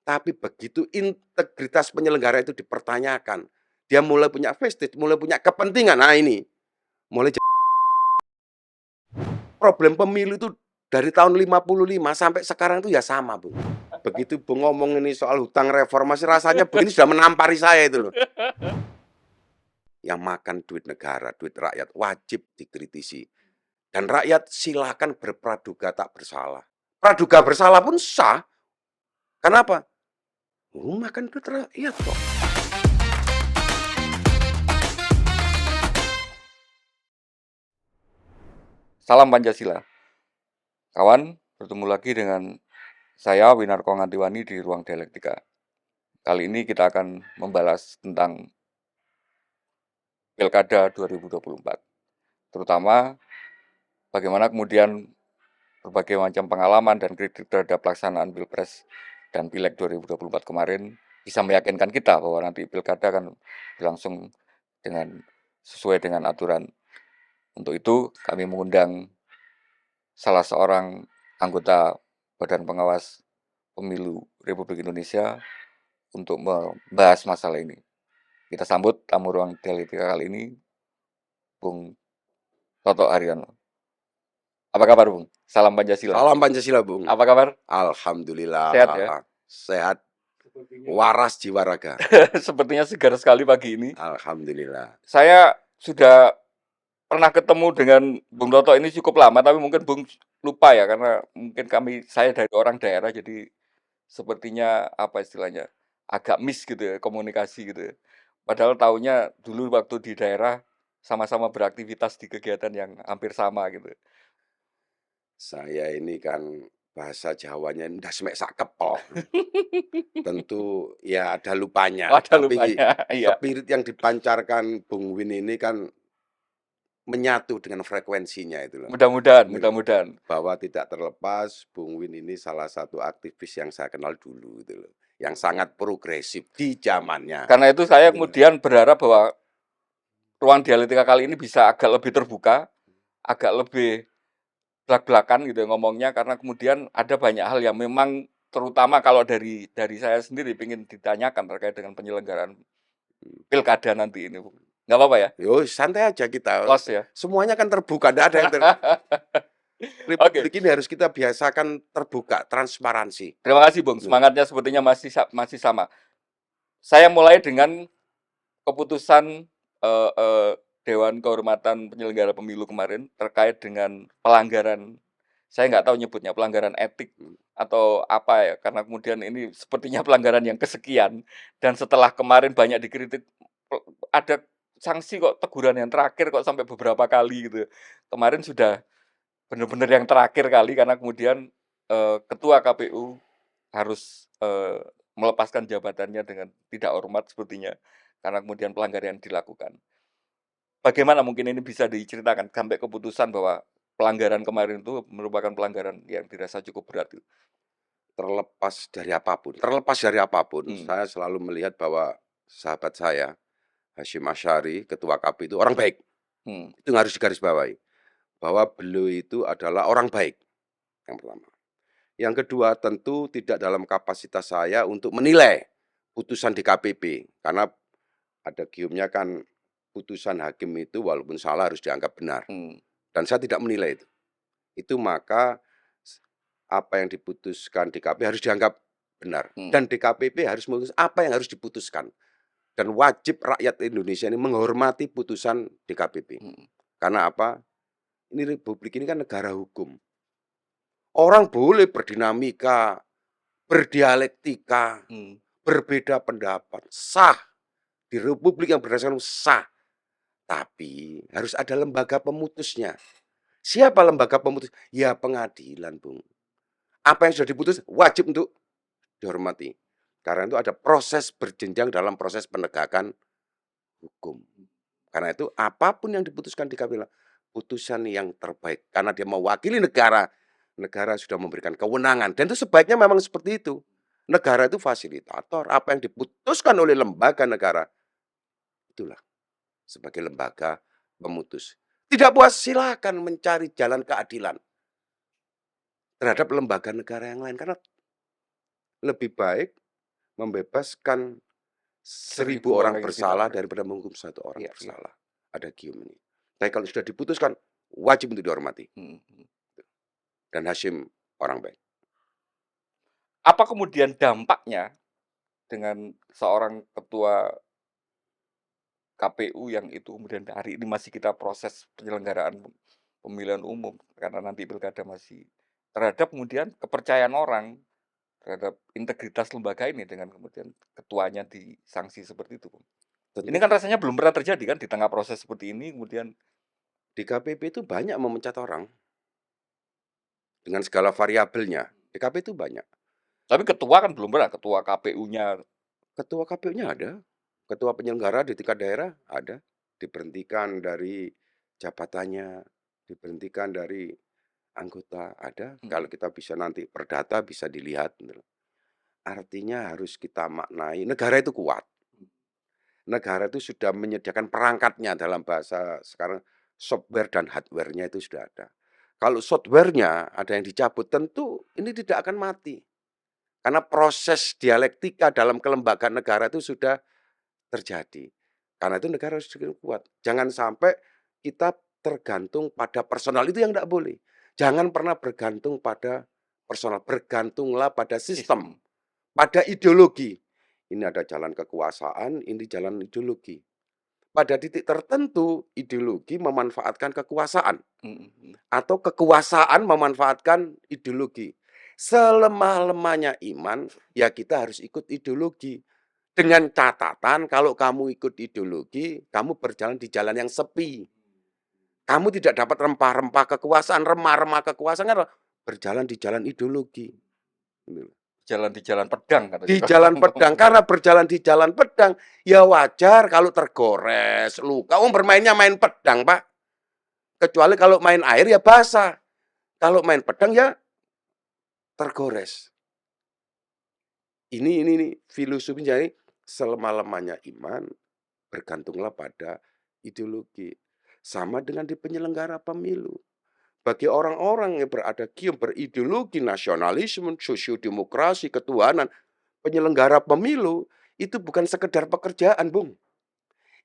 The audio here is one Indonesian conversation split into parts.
Tapi begitu integritas penyelenggara itu dipertanyakan, dia mulai punya vestige, mulai punya kepentingan. Nah ini, mulai problem pemilu itu dari tahun 55 sampai sekarang itu ya sama, Bung. Begitu Bung ngomong ini soal hutang reformasi, rasanya begini sudah menampari saya itu loh. Yang makan duit negara, duit rakyat wajib dikritisi. Dan rakyat silakan berpraduga tak bersalah. Praduga bersalah pun sah. Kenapa? Makan duit rakyat kok. Salam Pancasila. Kawan, bertemu lagi dengan saya Winarko Ngantiwani di Ruang Dialektika. Kali ini kita akan membalas tentang Pilkada 2024. Terutama bagaimana kemudian berbagai macam pengalaman dan kritik terhadap pelaksanaan Pilpres dan Pileg 2024 kemarin bisa meyakinkan kita bahwa nanti Pilkada akan berlangsung sesuai dengan aturan. Untuk itu kami mengundang salah seorang anggota Badan Pengawas Pemilu Republik Indonesia untuk membahas masalah ini. Kita sambut tamu Ruang Dialektika kali ini, Bung Toto Haryono. Apa kabar, Bung? Salam Pancasila. Salam Pancasila, Bung. Apa kabar? Alhamdulillah. Sehat ya? Sehat. Waras jiwa raga. Sepertinya segar sekali pagi ini. Alhamdulillah. Saya sudah pernah ketemu dengan Bung Toto ini cukup lama, tapi mungkin Bung lupa ya, karena mungkin saya dari orang daerah, jadi sepertinya apa istilahnya, agak miss gitu ya, komunikasi gitu ya. Padahal taunya dulu waktu di daerah sama-sama beraktivitas di kegiatan yang hampir sama gitu. Saya ini kan bahasa Jawanya ndas mek sak kepok. Tentu ya ada lupanya, Ada tapi lupanya, iya. spirit yang dipancarkan Bung Win ini kan menyatu dengan frekuensinya itu loh. Mudah-mudahan. Bahwa tidak terlepas Bung Win ini salah satu aktivis yang saya kenal dulu itu loh. Yang sangat progresif di zamannya. Karena itu saya Gitu loh. kemudian berharap bahwa Ruang Dialektika kali ini bisa agak lebih terbuka, agak lebih belak-belakan gitu ya ngomongnya, karena kemudian ada banyak hal yang memang terutama kalau dari saya sendiri ingin ditanyakan terkait dengan penyelenggaraan pilkada nanti ini, Bu. Nggak apa-apa ya? Yo santai aja kita. Los ya. Semuanya kan terbuka, tidak ada yang Republik ini harus kita biasakan terbuka, transparansi. Terima kasih, Bung. Semangatnya sepertinya masih sama. Saya mulai dengan keputusan Dewan Kehormatan Penyelenggara Pemilu kemarin terkait dengan pelanggaran, saya nggak tahu nyebutnya pelanggaran etik atau apa ya, karena kemudian ini sepertinya pelanggaran yang kesekian, dan setelah kemarin banyak dikritik, ada sanksi kok, teguran yang terakhir kok sampai beberapa kali gitu. Kemarin sudah benar-benar yang terakhir kali, karena kemudian Ketua KPU harus melepaskan jabatannya dengan tidak hormat sepertinya, karena kemudian pelanggaran yang dilakukan. Bagaimana mungkin ini bisa diceritakan sampai keputusan bahwa pelanggaran kemarin itu merupakan pelanggaran yang dirasa cukup berat? Terlepas dari apapun, saya selalu melihat bahwa sahabat saya, Hasyim Asy'ari, Ketua KPU itu orang baik. Itu harus digarisbawahi. Bahwa beliau itu adalah orang baik, yang pertama. Yang kedua, tentu tidak dalam kapasitas saya untuk menilai putusan DKPP. Karena ada giumnya kan, putusan hakim itu walaupun salah harus dianggap benar. Dan saya tidak menilai itu. Itu maka apa yang diputuskan DKPP harus dianggap benar. Dan DKPP harus memutuskan apa yang harus diputuskan. Dan wajib rakyat Indonesia ini menghormati putusan DKPP. Karena apa? Ini Republik ini kan negara hukum. Orang boleh berdinamika, berdialektika, berbeda pendapat. Sah. Di Republik yang berdasarkan sah. Tapi harus ada lembaga pemutusnya. Siapa lembaga pemutus? Ya pengadilan, Bung. Apa yang sudah diputus wajib untuk dihormati. Karena itu ada proses berjenjang dalam proses penegakan hukum. Karena itu apapun yang diputuskan di KPU, putusan yang terbaik. Karena dia mewakili negara. Negara sudah memberikan kewenangan. Dan itu sebaiknya memang seperti itu. Negara itu fasilitator. Apa yang diputuskan oleh lembaga negara, itulah sebagai lembaga pemutus. Tidak puas silakan mencari jalan keadilan terhadap lembaga negara yang lain. Karena lebih baik membebaskan 1000 1000 orang orang yang tidak bersalah bersalah. daripada menghukum 1 orang Iya iya. bersalah. Ada gium ini. Tapi kalau sudah diputuskan, wajib untuk dihormati. Dan Hasyim orang baik. Apa kemudian dampaknya dengan seorang ketua KPU yang itu kemudian hari ini masih kita proses penyelenggaraan pemilihan umum karena nanti pilkada masih terhadap kemudian kepercayaan orang terhadap integritas lembaga ini dengan kemudian ketuanya disanksi seperti itu, Bung. Ini Tentu kan rasanya belum pernah terjadi kan di tengah proses seperti ini kemudian di KPP itu banyak memecat orang. Dengan segala variabelnya. Di KPP itu banyak. tapi ketua kan belum pernah, ketua KPU-nya. Ketua KPU-nya ada. Ketua penyelenggara di tingkat daerah ada. Diberhentikan dari jabatannya, diberhentikan dari anggota ada. Kalau kita bisa nanti perdata bisa dilihat. Artinya harus kita maknai, negara itu kuat. Negara itu sudah menyediakan perangkatnya dalam bahasa sekarang, software dan hardware-nya itu sudah ada. Kalau software-nya ada yang dicabut, tentu ini tidak akan mati. Karena proses dialektika dalam kelembagaan negara itu sudah terjadi. Karena itu negara harus kuat. Jangan sampai kita tergantung pada personal, itu yang tidak boleh. Jangan pernah bergantung pada personal, bergantunglah pada sistem, pada ideologi. Ini ada jalan kekuasaan, ini jalan ideologi. Pada titik tertentu, ideologi memanfaatkan kekuasaan. Atau kekuasaan memanfaatkan ideologi. Selemah-lemahnya iman, ya kita harus ikut ideologi. Dengan catatan, kalau kamu ikut ideologi, kamu berjalan di jalan yang sepi. Kamu tidak dapat rempah-rempah kekuasaan, remah-remah kekuasaan, kan berjalan di jalan ideologi. Jalan di jalan pedang katanya. Di jalan pedang, karena berjalan di jalan pedang, ya wajar kalau tergores, luka. Bermainnya main pedang, Pak. Kecuali kalau main air ya basah. Kalau main pedang ya tergores. Ini filosofinya ini selemah-lemahnya iman, bergantunglah pada ideologi. Sama dengan di penyelenggara pemilu. Bagi orang-orang yang berada gium berideologi nasionalisme, sosiodemokrasi, ketuhanan, penyelenggara pemilu itu bukan sekedar pekerjaan, Bung.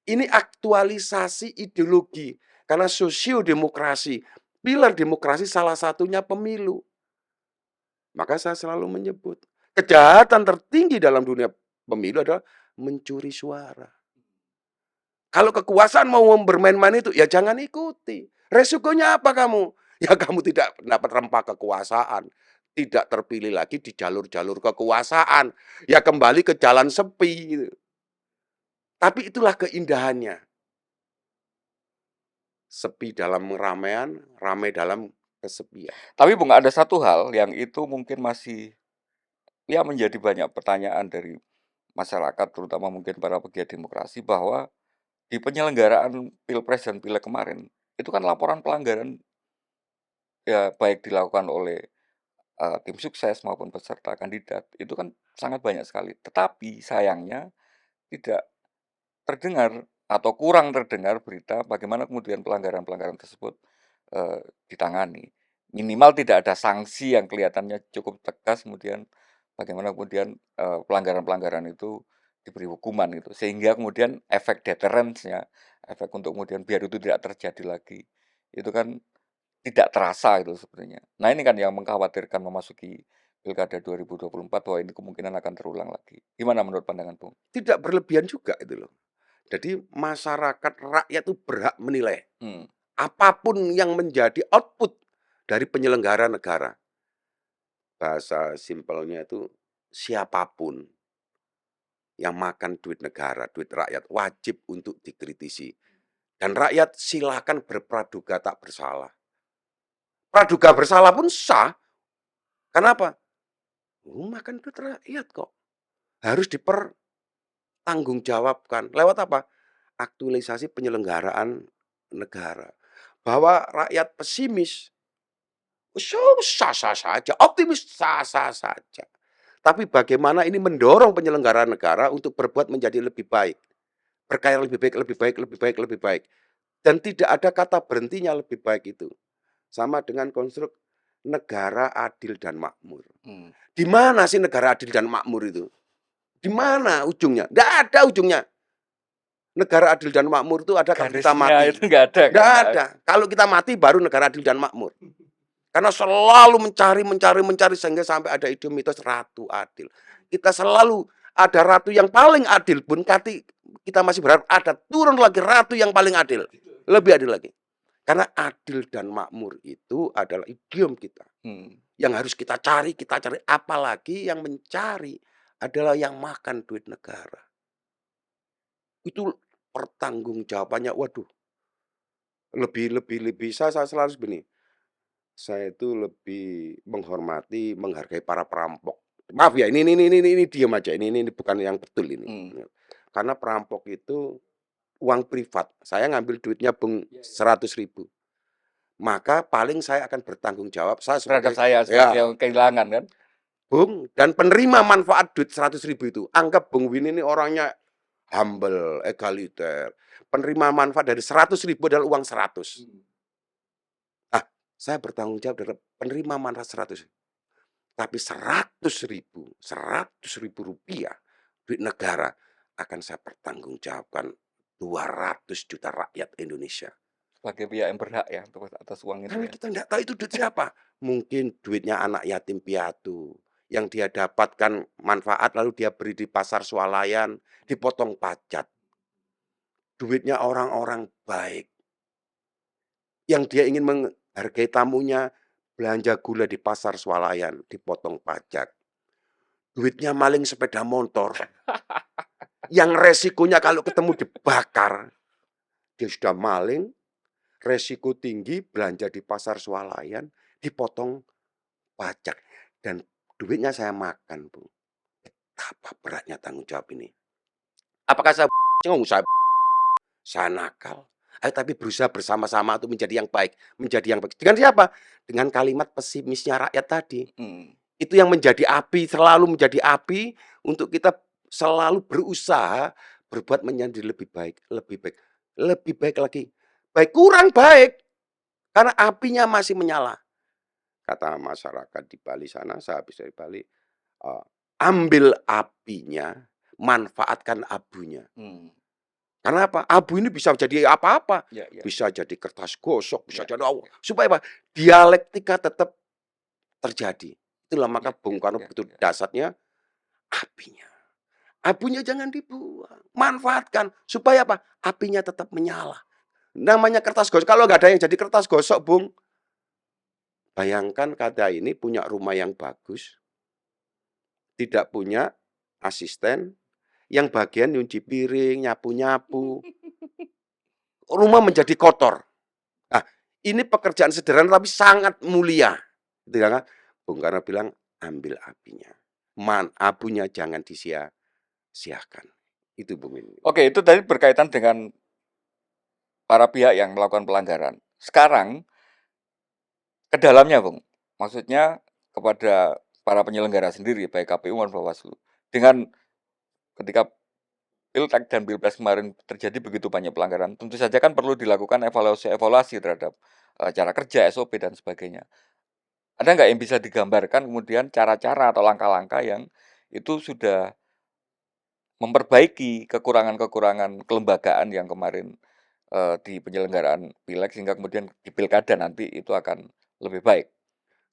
Ini aktualisasi ideologi. Karena sosiodemokrasi, pilar demokrasi salah satunya pemilu. Maka saya selalu menyebut, kejahatan tertinggi dalam dunia pemilu adalah mencuri suara. Kalau kekuasaan mau bermain-main itu, ya jangan ikuti. Resikonya apa kamu? Ya kamu tidak dapat rempah kekuasaan. Tidak terpilih lagi di jalur-jalur kekuasaan. Ya kembali ke jalan sepi. Tapi itulah keindahannya. Sepi dalam keramaian, ramai dalam kesepian. Tapi Bung, ada satu hal yang itu mungkin masih ya menjadi banyak pertanyaan dari masyarakat, terutama mungkin para pegiat demokrasi, bahwa di penyelenggaraan Pilpres dan Pileg kemarin, itu kan laporan pelanggaran ya baik dilakukan oleh tim sukses maupun peserta kandidat, itu kan sangat banyak sekali. Tetapi sayangnya tidak terdengar atau kurang terdengar berita bagaimana kemudian pelanggaran-pelanggaran tersebut ditangani. Minimal tidak ada sanksi yang kelihatannya cukup tegas, kemudian bagaimana kemudian pelanggaran-pelanggaran itu diberi hukuman gitu. Sehingga kemudian efek deterrence-nya, efek untuk kemudian biar itu tidak terjadi lagi, itu kan tidak terasa itu sebenarnya. Nah ini kan yang mengkhawatirkan memasuki Pilkada 2024 bahwa ini kemungkinan akan terulang lagi. Gimana menurut pandangan Bung? Tidak berlebihan juga itu loh. Jadi masyarakat, rakyat itu berhak menilai. Apapun yang menjadi output dari penyelenggara negara. Bahasa simpelnya itu siapapun yang makan duit negara, duit rakyat, wajib untuk dikritisi. Dan rakyat silakan berpraduga tak bersalah. Praduga bersalah pun sah. Kenapa? Makan duit rakyat kok. Harus dipertanggungjawabkan. Lewat apa? Aktualisasi penyelenggaraan negara. Bahwa rakyat pesimis, sah-sah saja. Optimis, sah-sah saja. Tapi bagaimana ini mendorong penyelenggaraan negara untuk berbuat menjadi lebih baik. Berkarya lebih baik, lebih baik, lebih baik, lebih baik. Dan tidak ada kata berhentinya lebih baik itu. Sama dengan konstruk negara adil dan makmur. Di mana sih negara adil dan makmur itu? Di mana ujungnya? Nggak ada ujungnya. Negara adil dan makmur itu ada kalau kita Garisnya mati. itu nggak ada kan? Nggak ada. Kalau kita mati baru negara adil dan makmur. Karena selalu mencari sehingga sampai ada ide mitos ratu adil. Kita selalu ada ratu yang paling adil pun kita masih berharap ada turun lagi ratu yang paling adil. Lebih adil lagi. Karena adil dan makmur itu adalah idiom kita. Yang harus kita cari. Apalagi yang mencari adalah yang makan duit negara. Itu pertanggungjawabannya, waduh. Lebih saya selalu begini. Saya itu lebih menghargai para perampok. Maaf ya, ini diam aja. Ini bukan yang betul ini. Karena perampok itu uang privat. Saya ngambil duitnya Bung 100.000. Maka paling saya akan bertanggung jawab. Terhadap saya sebagai yang kehilangan kan. Bung, dan penerima manfaat duit 100.000 itu. Anggap Bung Win ini orangnya humble, egaliter. Penerima manfaat dari 100.000 adalah uang 100. Saya bertanggung jawab dari penerima manfaat 100. Tapi 100.000 rupiah duit negara akan saya pertanggungjawabkan 200 juta rakyat Indonesia. Sebagai pihak yang berhak ya atas uang itu. Karena kita tidak tahu itu duit siapa. Mungkin duitnya anak yatim piatu yang dia dapatkan manfaat lalu dia beri di pasar swalayan, dipotong pajak. Duitnya orang-orang baik yang dia ingin menghargai tamunya, belanja gula di pasar swalayan, dipotong pajak. Duitnya maling sepeda motor. Yang resikonya kalau ketemu dibakar. Dia sudah maling, resiko tinggi, belanja di pasar swalayan, dipotong pajak. Dan duitnya saya makan, Bu. Betapa beratnya tanggung jawab ini. Apakah saya nakal? Tapi berusaha bersama-sama untuk menjadi yang baik. Dengan siapa? Dengan kalimat pesimisnya rakyat tadi. Itu yang menjadi api, selalu menjadi api untuk kita selalu berusaha berbuat menjadi lebih baik lagi. Baik, kurang baik. Karena apinya masih menyala. Kata masyarakat di Bali sana, saya habis dari Bali, ambil apinya, manfaatkan abunya. Karena apa? Abu ini bisa jadi apa-apa. Bisa jadi kertas gosok, bisa jadi apa. Supaya apa? Dialektika tetap terjadi. Itulah maka Bung Karno begitu dasarnya apinya. Abunya jangan dibuang. Manfaatkan. Supaya apa? Apinya tetap menyala. Namanya kertas gosok. Kalau nggak ada yang jadi kertas gosok, Bung. Bayangkan kata ini punya rumah yang bagus. Tidak punya asisten. Yang bagian nyuci piring, nyapu-nyapu. Rumah menjadi kotor. Nah, ini pekerjaan sederhana tapi sangat mulia. Gitu kan? Bung Karno bilang, ambil apinya. Abunya jangan disia-siakan. Itu Bung ini. Oke, itu tadi berkaitan dengan para pihak yang melakukan pelanggaran. Sekarang, ke dalamnya, Bung. Maksudnya kepada para penyelenggara sendiri, baik KPU maupun Bawaslu. Dengan ketika Piltek dan Pilpres kemarin terjadi begitu banyak pelanggaran, tentu saja kan perlu dilakukan evaluasi terhadap cara kerja, SOP, dan sebagainya. Ada nggak yang bisa digambarkan kemudian cara-cara atau langkah-langkah yang itu sudah memperbaiki kekurangan-kekurangan kelembagaan yang kemarin di penyelenggaraan Pileg, sehingga kemudian di Pilkada nanti itu akan lebih baik?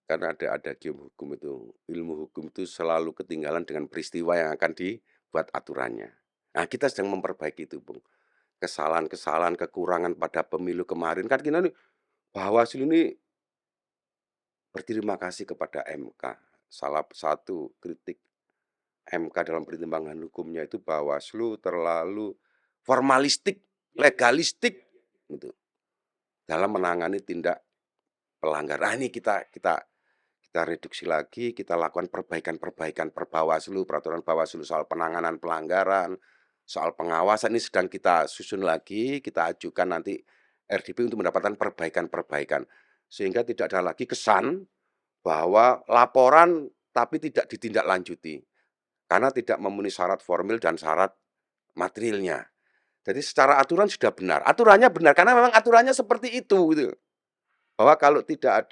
Karena ada hukum itu. Ilmu hukum itu selalu ketinggalan dengan peristiwa yang akan dibuat aturannya. Nah, kita sedang memperbaiki itu, Bung. Kesalahan-kesalahan, kekurangan pada pemilu kemarin. Kan kita nih, Bawaslu ini berterima kasih kepada MK. Salah satu kritik MK dalam pertimbangan hukumnya itu Bawaslu terlalu formalistik, legalistik gitu, dalam menangani tindak pelanggaran. Ini kita reduksi lagi, kita lakukan perbaikan per Bawaslu, peraturan Bawaslu soal penanganan pelanggaran, soal pengawasan ini sedang kita susun lagi, kita ajukan nanti RDP untuk mendapatkan perbaikan-perbaikan. Sehingga tidak ada lagi kesan bahwa laporan tapi tidak ditindaklanjuti. Karena tidak memenuhi syarat formil dan syarat materialnya. Jadi secara aturan sudah benar. Aturannya benar karena memang aturannya seperti itu gitu. Bahwa kalau tidak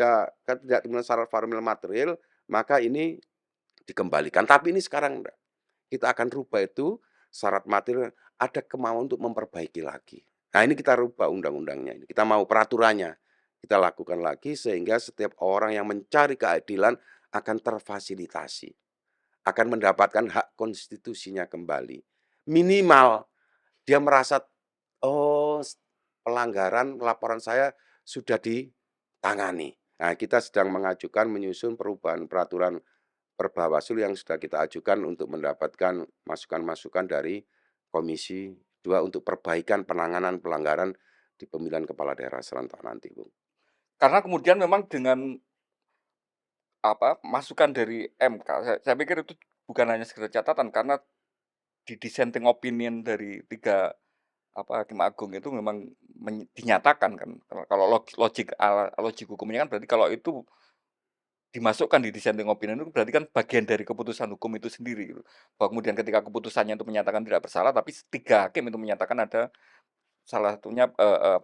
memenuhi syarat formil material, maka ini dikembalikan. Tapi ini sekarang enggak. kita akan rubah itu syarat material, ada kemauan untuk memperbaiki lagi. Nah, ini kita rubah undang-undangnya ini. Kita mau peraturannya, kita lakukan lagi sehingga setiap orang yang mencari keadilan akan terfasilitasi, akan mendapatkan hak konstitusinya kembali. Minimal dia merasa, oh, pelanggaran laporan saya sudah ditangani. Nah, kita sedang mengajukan menyusun perubahan peraturan Perbawaslu yang sudah kita ajukan untuk mendapatkan masukan-masukan dari Komisi 2 untuk perbaikan penanganan pelanggaran di pemilihan kepala daerah serentak nanti, Bung. Karena kemudian memang dengan masukan dari MK, saya pikir itu bukan hanya sekedar catatan, karena di dissenting opinion dari 3 hakim agung itu memang dinyatakan kan, kalau logik hukumnya kan berarti kalau itu dimasukkan di dissenting opinion itu berarti kan bagian dari keputusan hukum itu sendiri gitu. Bahwa kemudian ketika keputusannya itu menyatakan tidak bersalah, tapi 3 hakim itu menyatakan ada salah satunya,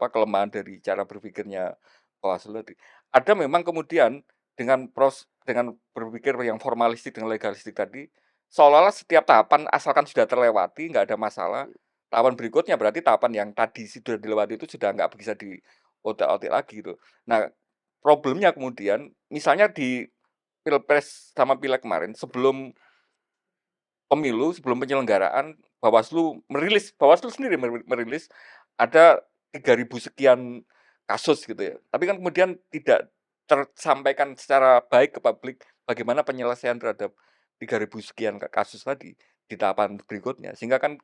kelemahan dari cara berpikirnya Bawaslu tadi. Ada memang kemudian dengan berpikir yang formalistik dengan legalistik tadi, seolah-olah setiap tahapan asalkan sudah terlewati, nggak ada masalah, tahapan berikutnya berarti tahapan yang tadi sudah dilewati itu sudah nggak bisa diotak-atik lagi gitu. Nah, problemnya kemudian misalnya di Pilpres sama Pileg kemarin, sebelum pemilu, sebelum penyelenggaraan, Bawaslu sendiri merilis ada 3.000 sekian kasus gitu ya. Tapi kan kemudian tidak tersampaikan secara baik ke publik bagaimana penyelesaian terhadap 3.000 sekian kasus tadi di tahapan berikutnya. Sehingga kan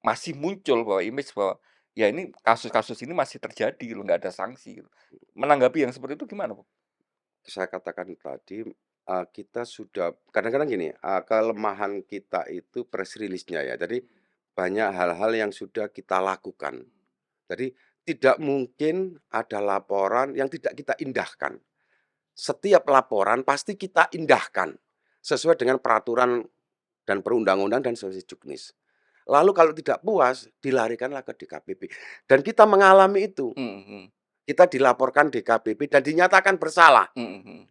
masih muncul bahwa image bahwa ya ini kasus-kasus ini masih terjadi loh, nggak ada sanksi gitu. Menanggapi yang seperti itu gimana, Bu? Saya katakan tadi, kita sudah kadang-kadang gini, kelemahan kita itu press release-nya ya. Jadi banyak hal-hal yang sudah kita lakukan. Jadi tidak mungkin ada laporan yang tidak kita indahkan. Setiap laporan pasti kita indahkan sesuai dengan peraturan dan perundang-undang dan sesuai juknis. Lalu kalau tidak puas, dilarikanlah ke DKPP. Dan kita mengalami itu. Mhm, Kita dilaporkan DKPP dan dinyatakan bersalah. mhm,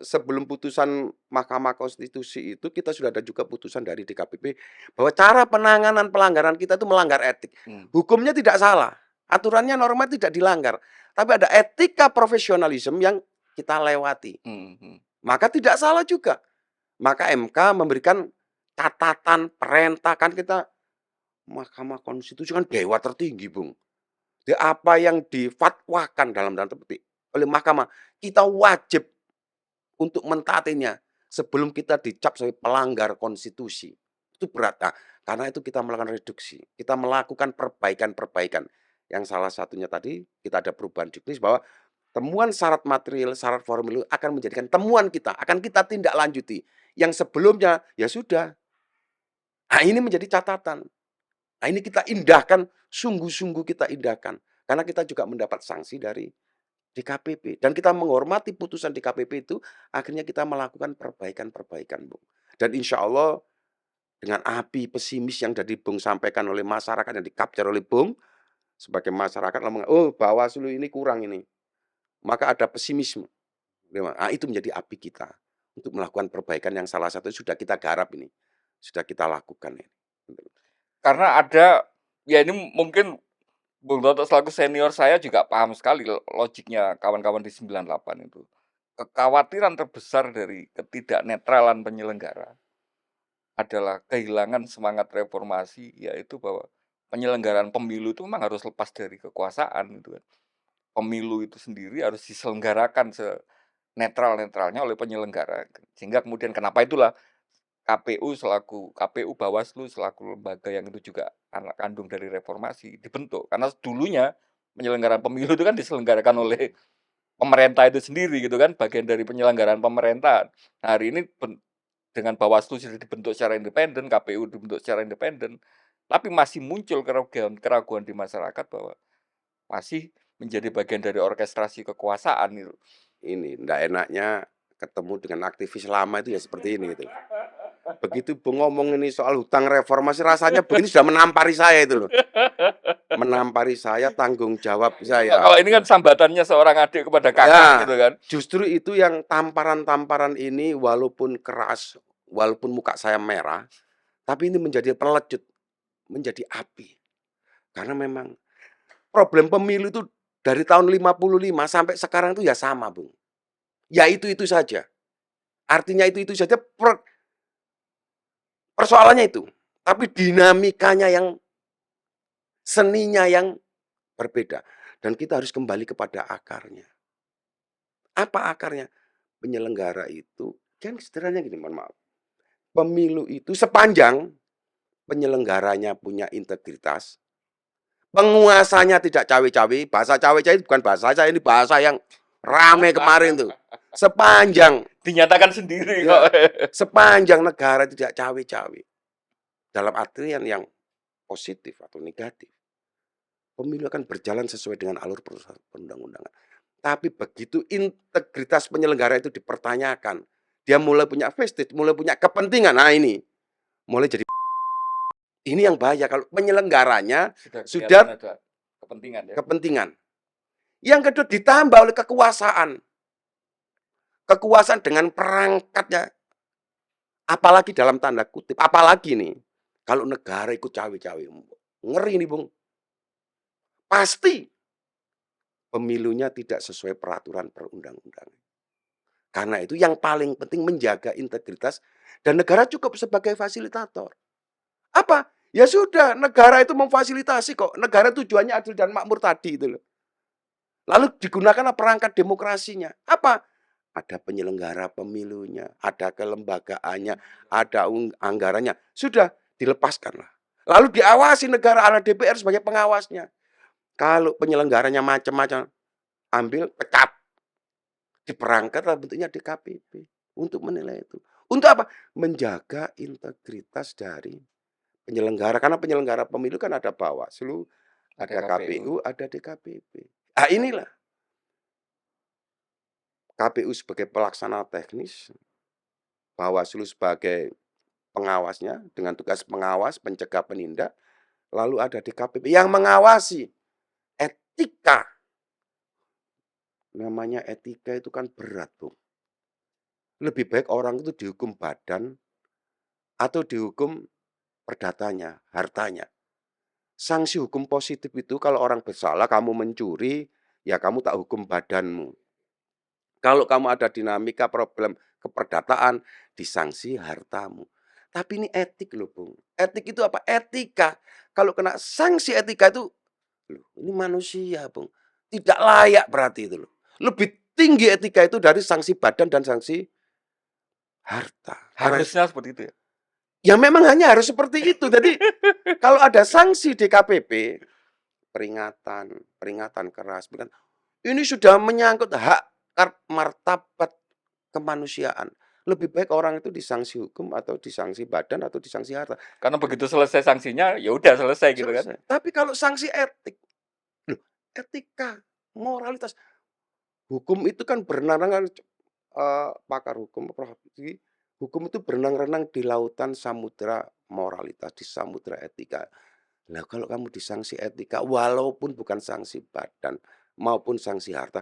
Sebelum putusan Mahkamah Konstitusi itu kita sudah ada juga putusan dari DKPP bahwa cara penanganan pelanggaran kita itu melanggar etik. mhm, Hukumnya tidak salah, aturannya norma tidak dilanggar, tapi ada etika profesionalisme yang kita lewati. mhm, Maka tidak salah juga. Maka MK memberikan catatan, perintah, kan kita Mahkamah Konstitusi kan dewa tertinggi, Bung. Jadi apa yang difatwakan dalam tanda petik oleh mahkamah, kita wajib untuk mentaatinya sebelum kita dicap sebagai pelanggar konstitusi. Itu berat. Nah, karena itu kita melakukan reduksi. Kita melakukan perbaikan-perbaikan. Yang salah satunya tadi kita ada perubahan juknis bahwa temuan syarat material, syarat formil akan menjadikan temuan kita, akan kita tindak lanjuti. Yang sebelumnya ya sudah. Nah, ini menjadi catatan. Nah, ini kita indahkan, sungguh-sungguh kita indahkan. Karena kita juga mendapat sanksi dari DKPP dan kita menghormati putusan DKPP itu, akhirnya kita melakukan perbaikan-perbaikan, Bung. Dan insya Allah dengan api pesimis yang dari Bung sampaikan oleh masyarakat, yang di-capture oleh Bung, sebagai masyarakat ngomong, "Oh, Bawaslu ini kurang ini." Maka ada pesimisme. Nah, itu menjadi api kita untuk melakukan perbaikan yang salah satu sudah kita garap ini, sudah kita lakukan ini. Karena ada, ya ini mungkin Bung Toto selaku senior saya juga paham sekali logiknya kawan-kawan di 98 itu. Kekhawatiran terbesar dari ketidaknetralan penyelenggara adalah kehilangan semangat reformasi, yaitu bahwa penyelenggaraan pemilu itu memang harus lepas dari kekuasaan gitu kan. Pemilu itu sendiri harus diselenggarakan senetral-netralnya oleh penyelenggara. Sehingga kemudian kenapa itulah KPU Bawaslu selaku lembaga yang itu juga anak kandung dari reformasi dibentuk. Karena dulunya penyelenggaraan pemilu itu kan diselenggarakan oleh pemerintah itu sendiri gitu kan, bagian dari penyelenggaraan pemerintahan. Nah, hari ini dengan Bawaslu sudah dibentuk secara independen, KPU dibentuk secara independen, tapi masih muncul keraguan di masyarakat bahwa masih menjadi bagian dari orkestrasi kekuasaan itu. Ini ndak enaknya ketemu dengan aktivis lama itu ya seperti ini gitu. Begitu Bung ngomong ini soal hutang reformasi, rasanya begini sudah menampari saya itu loh. Menampari saya, tanggung jawab saya. Kalau ini kan sambatannya seorang adik kepada kakak Ya, gitu kan. justru itu yang tamparan-tamparan ini walaupun keras, walaupun muka saya merah, Tapi ini menjadi pelecut, menjadi api. Karena memang problem pemilu itu dari tahun 55 sampai sekarang itu ya sama, Bung. Ya itu saja. Artinya itu saja persoalannya itu. Tapi dinamikanya yang seninya yang berbeda. Dan kita harus kembali kepada akarnya. Apa akarnya? Penyelenggara itu, kan sederhananya gini, mohon maaf. Pemilu itu sepanjang penyelenggaranya punya integritas, penguasanya tidak cawe-cawe, bahasa cawe-cawe bukan bahasa saya, ini bahasa yang rame kemarin tuh. Sepanjang Dinyatakan sendiri ya, kok. sepanjang negara tidak cawe-cawe. Dalam artian yang positif atau negatif. Pemilu akan berjalan sesuai dengan alur perundang-undangan. Tapi begitu integritas penyelenggara itu dipertanyakan, dia mulai punya vestige, mulai punya kepentingan. Nah ini, mulai jadi ini yang bahaya kalau penyelenggaranya sudah ada kepentingan ya. kepentingan. Yang kedua ditambah oleh kekuasaan. Kekuasaan dengan perangkatnya. Apalagi dalam tanda kutip, apalagi nih, kalau negara ikut cawe-cawe. Ngeri nih, Bung. Pasti pemilunya tidak sesuai peraturan perundang-undangan. Karena itu yang paling penting menjaga integritas dan negara cukup sebagai fasilitator. Apa? Ya sudah, negara itu memfasilitasi kok. Negara tujuannya adil dan makmur tadi itu loh. Lalu digunakanlah perangkat demokrasinya. Apa? Ada penyelenggara pemilunya, ada kelembagaannya, ada anggarannya. Sudah, dilepaskanlah. Lalu diawasi negara, ada DPR sebagai pengawasnya. Kalau penyelenggaranya macam-macam, ambil, pecat. Diperangkatlah bentuknya DKPP untuk menilai itu. Untuk apa? Menjaga integritas dari penyelenggara. Karena penyelenggara pemilu kan ada Bawaslu, ada KPU, ada DKPP. Ah inilah. KPU sebagai pelaksana teknis, Bawaslu sebagai pengawasnya dengan tugas pengawas, pencegah, penindak, lalu ada DKPP yang mengawasi etika. Namanya etika itu kan berat, Bung. Lebih baik orang itu dihukum badan atau dihukum perdatanya, hartanya. Sanksi hukum positif itu kalau orang bersalah, kamu mencuri, ya kamu tak hukum badanmu. Kalau kamu ada dinamika problem keperdataan, disanksi hartamu. Tapi ini etik loh, Bung. Etik itu apa? Etika. Kalau kena sanksi etika itu, loh, ini manusia, Bung. Tidak layak berarti itu loh. Lebih tinggi etika itu dari sanksi badan dan sanksi harta. Harusnya seperti itu ya? Ya memang hanya harus seperti itu. Jadi kalau ada sanksi DKPP, peringatan keras, ini sudah menyangkut hak martabat kemanusiaan. Lebih baik orang itu disanksi hukum atau disanksi badan atau disanksi harta. Karena begitu selesai sanksinya, ya udah selesai gitu kan. Tapi kalau sanksi etik, loh, etika, moralitas, hukum itu kan berenang-renang, pakar hukum, hukum itu berenang-renang di lautan samudera moralitas, di samudera etika. Nah, kalau kamu disanksi etika, walaupun bukan sanksi badan maupun sanksi harta,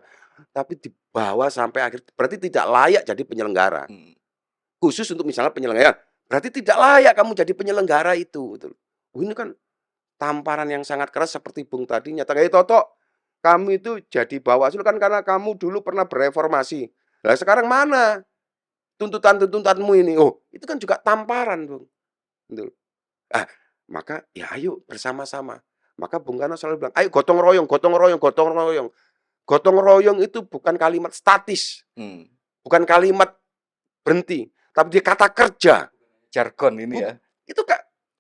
tapi dibawa sampai akhir, berarti tidak layak jadi penyelenggara. Khusus untuk misalnya penyelenggara, berarti tidak layak kamu jadi penyelenggara itu. Gitu. Ini kan tamparan yang sangat keras seperti Bung tadi nyatakan, Toto, kamu itu jadi Bawaslu kan karena kamu dulu pernah bereformasi. Nah, sekarang mana tuntutan-tuntutanmu ini? Oh, itu kan juga tamparan, Bung. Gitu. Maka ya ayo bersama-sama. Maka Bung Karno selalu bilang, ayo gotong royong, gotong royong, gotong royong. Gotong royong itu bukan kalimat statis. Bukan kalimat berhenti. Tapi dia kata kerja. Jargon ini ya. Itu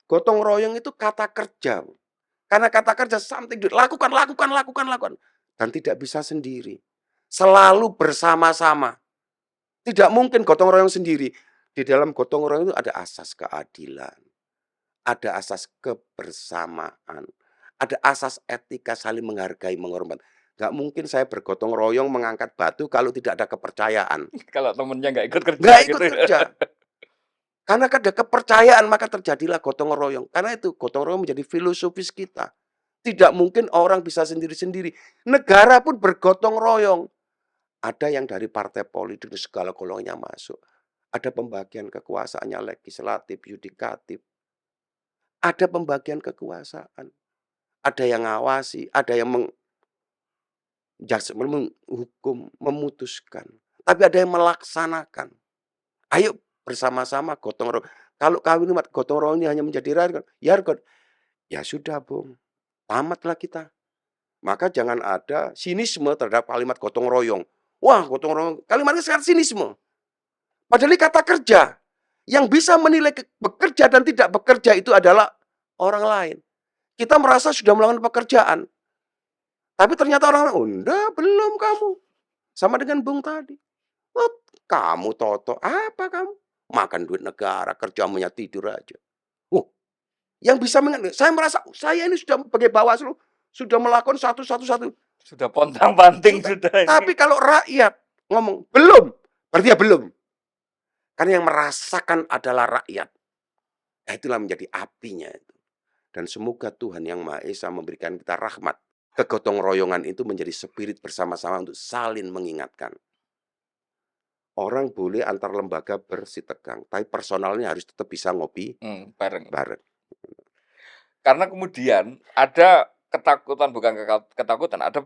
gotong royong itu kata kerja. Karena kata kerja something, lakukan. Dan tidak bisa sendiri. Selalu bersama-sama. Tidak mungkin gotong royong sendiri. Di dalam gotong royong itu ada asas keadilan. Ada asas kebersamaan, ada asas etika saling menghargai, menghormati. Nggak mungkin saya bergotong royong mengangkat batu kalau tidak ada kepercayaan. Kalau temennya nggak ikut kerja. Nggak ikut kerja. Karena ada kepercayaan maka terjadilah gotong royong. Karena itu gotong royong menjadi filosofis kita. Tidak mungkin orang bisa sendiri-sendiri. Negara pun bergotong royong. Ada yang dari partai politik segala golongannya masuk. Ada pembagian kekuasaannya legislatif, yudikatif. Ada pembagian kekuasaan, ada yang ngawasi, ada yang menghukum, memutuskan, tapi ada yang melaksanakan. Ayo bersama-sama gotong royong. Kalau kawin umat gotong royong ini hanya menjadi jargon, ya sudah Bung, tamatlah kita. Maka jangan ada sinisme terhadap kalimat gotong royong. Wah, gotong royong, kalimatnya sangat sinisme. Padahal ini kata kerja. Yang bisa menilai bekerja dan tidak bekerja itu adalah orang lain. Kita merasa sudah melakukan pekerjaan. Tapi ternyata orang lain, oh enggak, belum kamu. Sama dengan Bung tadi. Oh, kamu Toto, apa kamu? Makan duit negara, kerjamunya tidur aja. Oh, yang bisa saya merasa saya ini sudah sebagai Bawaslu sudah melakukan satu. Sudah pontang-panting sudah ini. Tapi kalau rakyat ngomong belum, berarti ya belum. Karena yang merasakan adalah rakyat. Nah, itulah menjadi apinya itu. Dan semoga Tuhan Yang Maha Esa memberikan kita rahmat. Kegotong royongan itu menjadi spirit bersama-sama untuk saling mengingatkan. Orang boleh antar lembaga bersitegang, tapi personalnya harus tetap bisa ngopi bareng. Karena kemudian ada ketakutan, bukan ketakutan, ada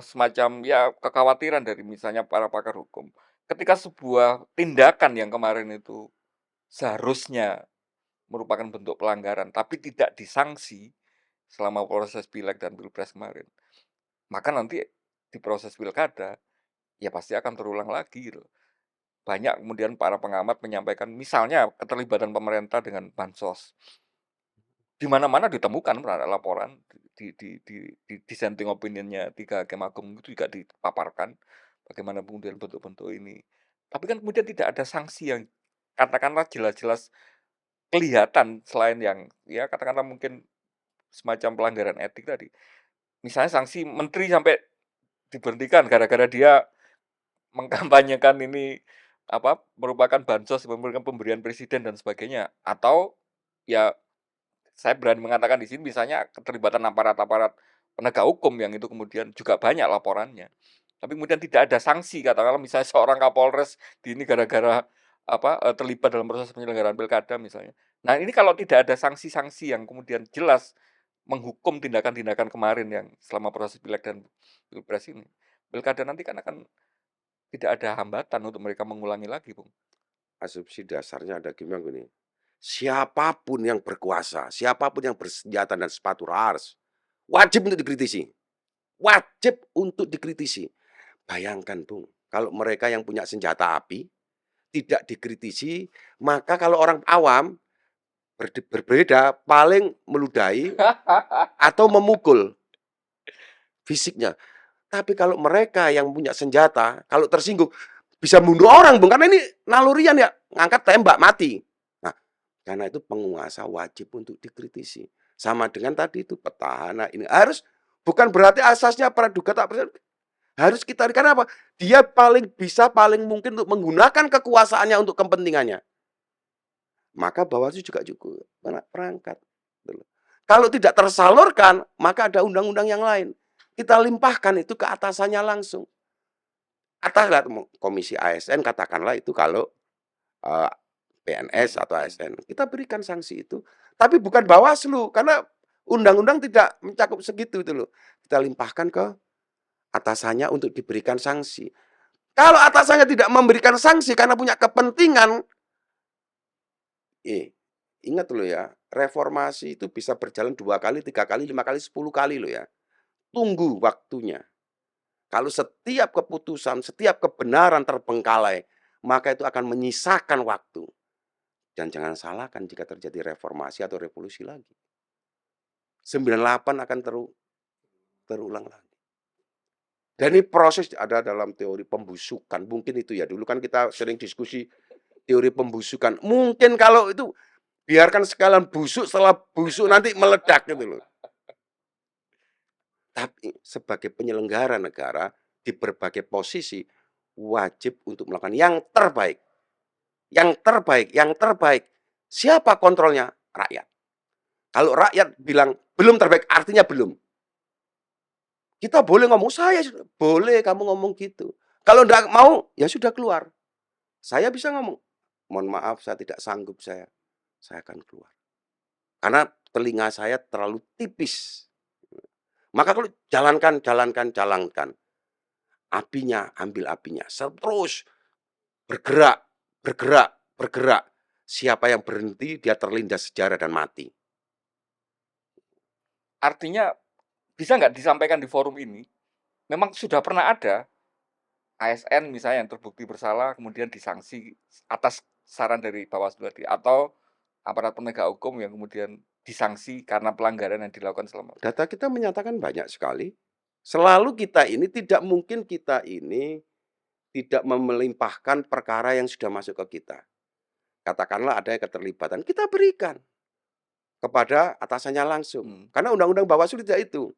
semacam ya kekhawatiran dari misalnya para pakar hukum. Ketika sebuah tindakan yang kemarin itu seharusnya merupakan bentuk pelanggaran, tapi tidak disanksi selama proses pileg dan pilpres kemarin, maka nanti di proses pilkada ya pasti akan terulang lagi gitu. Banyak kemudian para pengamat menyampaikan misalnya keterlibatan pemerintah dengan bansos. Di mana-mana ditemukan laporan di dissenting opinion-nya 3 hakim agung itu juga dipaparkan bagaimana kemudian bentuk-bentuk ini. Tapi kan kemudian tidak ada sanksi yang katakanlah jelas-jelas kelihatan selain yang ya katakanlah mungkin semacam pelanggaran etik tadi. Misalnya sanksi menteri sampai diberhentikan gara-gara dia mengkampanyekan ini merupakan bansos, merupakan pemberian presiden dan sebagainya. Atau ya saya berani mengatakan di sini misalnya keterlibatan aparat-aparat penegak hukum yang itu kemudian juga banyak laporannya. Tapi kemudian tidak ada sanksi, katakanlah misalnya seorang Kapolres di ini gara-gara terlibat dalam proses penyelenggaraan pilkada misalnya. Nah, ini kalau tidak ada sanksi-sanksi yang kemudian jelas menghukum tindakan-tindakan kemarin yang selama proses pileg dan pilpres ini, pilkada nanti kan akan tidak ada hambatan untuk mereka mengulangi lagi, Bung. Asumsi dasarnya ada gini. Siapapun yang berkuasa, siapapun yang bersenjata dan sepatu harus wajib untuk dikritisi. Wajib untuk dikritisi. Bayangkan, Bung, kalau mereka yang punya senjata api tidak dikritisi, maka kalau orang awam berbeda paling meludahi atau memukul fisiknya. Tapi kalau mereka yang punya senjata, kalau tersinggung bisa bunuh orang, Bung, karena ini nalurian ya, ngangkat tembak mati. Nah, karena itu penguasa wajib untuk dikritisi. Sama dengan tadi itu petahana ini harus bukan berarti asasnya praduga tak bersalah. Harus kita karena apa? Dia paling mungkin untuk menggunakan kekuasaannya untuk kepentingannya. Maka Bawaslu juga cukup perangkat. Kalau tidak tersalurkan, maka ada undang-undang yang lain. Kita limpahkan itu ke atasannya langsung. Atas komisi ASN katakanlah itu kalau PNS atau ASN, kita berikan sanksi itu. Tapi bukan Bawaslu, karena undang-undang tidak mencakup segitu itu loh. Kita limpahkan ke atasannya untuk diberikan sanksi. Kalau atasannya tidak memberikan sanksi karena punya kepentingan, ingat loh ya, reformasi itu bisa berjalan 2 kali, 3 kali, 5 kali, 10 kali loh ya. Tunggu waktunya. Kalau setiap keputusan, setiap kebenaran terbengkalai, maka itu akan menyisakan waktu. Dan jangan salahkan jika terjadi reformasi atau revolusi lagi. 98 akan terulang lagi. Dan ini proses ada dalam teori pembusukan. Mungkin itu ya, dulu kan kita sering diskusi teori pembusukan. Mungkin kalau itu biarkan sekalian busuk, setelah busuk nanti meledak gitu loh. Tapi sebagai penyelenggara negara di berbagai posisi wajib untuk melakukan yang terbaik. Yang terbaik, yang terbaik. Siapa kontrolnya? Rakyat. Kalau rakyat bilang belum terbaik, artinya belum. Kita boleh ngomong, saya boleh kamu ngomong gitu. Kalau enggak mau, ya sudah keluar. Saya bisa ngomong, mohon maaf saya tidak sanggup saya akan keluar. karena telinga saya terlalu tipis. Maka kalau jalankan, apinya ambil apinya, terus bergerak, bergerak. Siapa yang berhenti dia terlindas sejarah dan mati. Artinya bisa nggak disampaikan di forum ini, memang sudah pernah ada ASN misalnya yang terbukti bersalah kemudian disanksi atas saran dari Bawaslu tadi, atau aparat penegak hukum yang kemudian disanksi karena pelanggaran yang dilakukan selama. Data kita menyatakan banyak sekali. Selalu tidak mungkin kita ini tidak melimpahkan perkara yang sudah masuk ke kita. Katakanlah ada keterlibatan, kita berikan kepada atasannya langsung. Karena undang-undang Bawaslu tidak itu.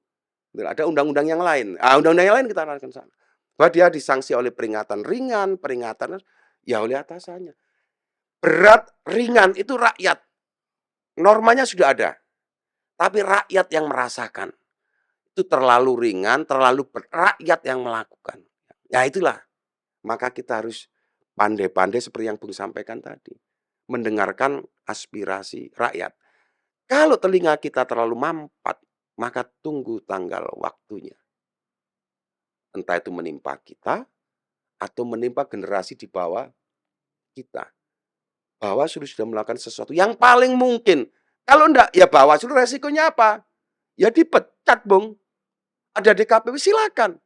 Ada undang-undang yang lain. Undang-undang yang lain kita arahkan sana. Bahwa dia disanksi oleh peringatan ringan, peringatan ya oleh atasannya. Berat, ringan itu rakyat. Normanya sudah ada. Tapi rakyat yang merasakan. Itu terlalu ringan, terlalu rakyat yang melakukan. Ya itulah. Maka kita harus pandai-pandai seperti yang Bung sampaikan tadi. Mendengarkan aspirasi rakyat. Kalau telinga kita terlalu mampat, maka tunggu tanggal waktunya. Entah itu menimpa kita, atau menimpa generasi di bawah kita. Bawaslu sudah melakukan sesuatu yang paling mungkin. Kalau enggak, ya Bawaslu resikonya apa? Ya dipecat, Bung. Ada DKPP, silakan.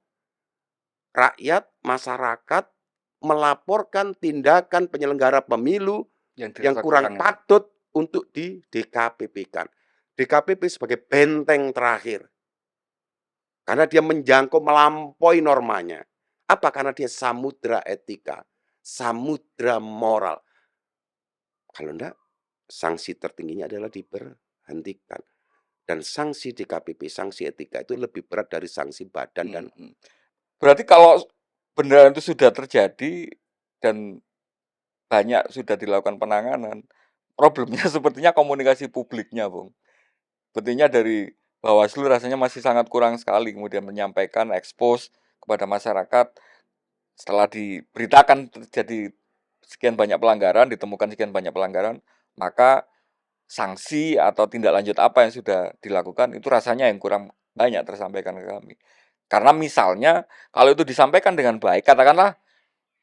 Rakyat, masyarakat melaporkan tindakan penyelenggara pemilu yang kurang patut untuk di DKPP-kan. DKPP sebagai benteng terakhir. Karena dia menjangkau melampaui normanya. Apa? Karena dia samudra etika, samudra moral. Kalau enggak, sanksi tertingginya adalah diberhentikan. Dan sanksi DKPP, sanksi etika itu lebih berat dari sanksi badan dan. Berarti kalau beneran itu sudah terjadi dan banyak sudah dilakukan penanganan, problemnya sepertinya komunikasi publiknya, Bung. Sepertinya dari Bawaslu rasanya masih sangat kurang sekali kemudian menyampaikan, expose kepada masyarakat setelah diberitakan terjadi sekian banyak pelanggaran, ditemukan sekian banyak pelanggaran, maka sanksi atau tindak lanjut apa yang sudah dilakukan itu rasanya yang kurang banyak tersampaikan ke kami. Karena misalnya kalau itu disampaikan dengan baik, katakanlah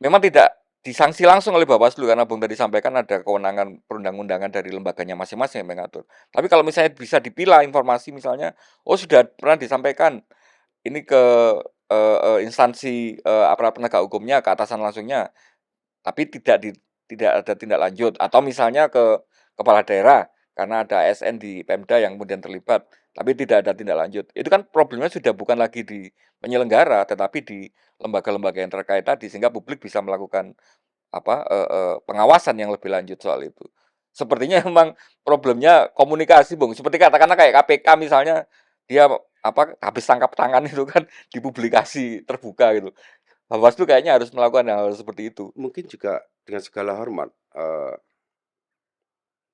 memang tidak disanksi langsung oleh Bawaslu karena Bung tadi sampaikan ada kewenangan perundang-undangan dari lembaganya masing-masing yang mengatur. Tapi kalau misalnya bisa dipilah informasi misalnya, oh sudah pernah disampaikan ini ke instansi aparat penegak hukumnya, ke atasan langsungnya, tapi tidak ada tindak lanjut, atau misalnya ke kepala daerah karena ada ASN di Pemda yang kemudian terlibat, tapi tidak ada tindak lanjut. Itu kan problemnya sudah bukan lagi di penyelenggara, tetapi di lembaga-lembaga yang terkait tadi, sehingga publik bisa melakukan pengawasan yang lebih lanjut soal itu. Sepertinya memang problemnya komunikasi, Bung. Seperti katakanlah kayak KPK misalnya, dia habis tangkap tangan itu kan dipublikasi terbuka gitu. Bawaslu kayaknya harus melakukan hal seperti itu. Mungkin juga dengan segala hormat,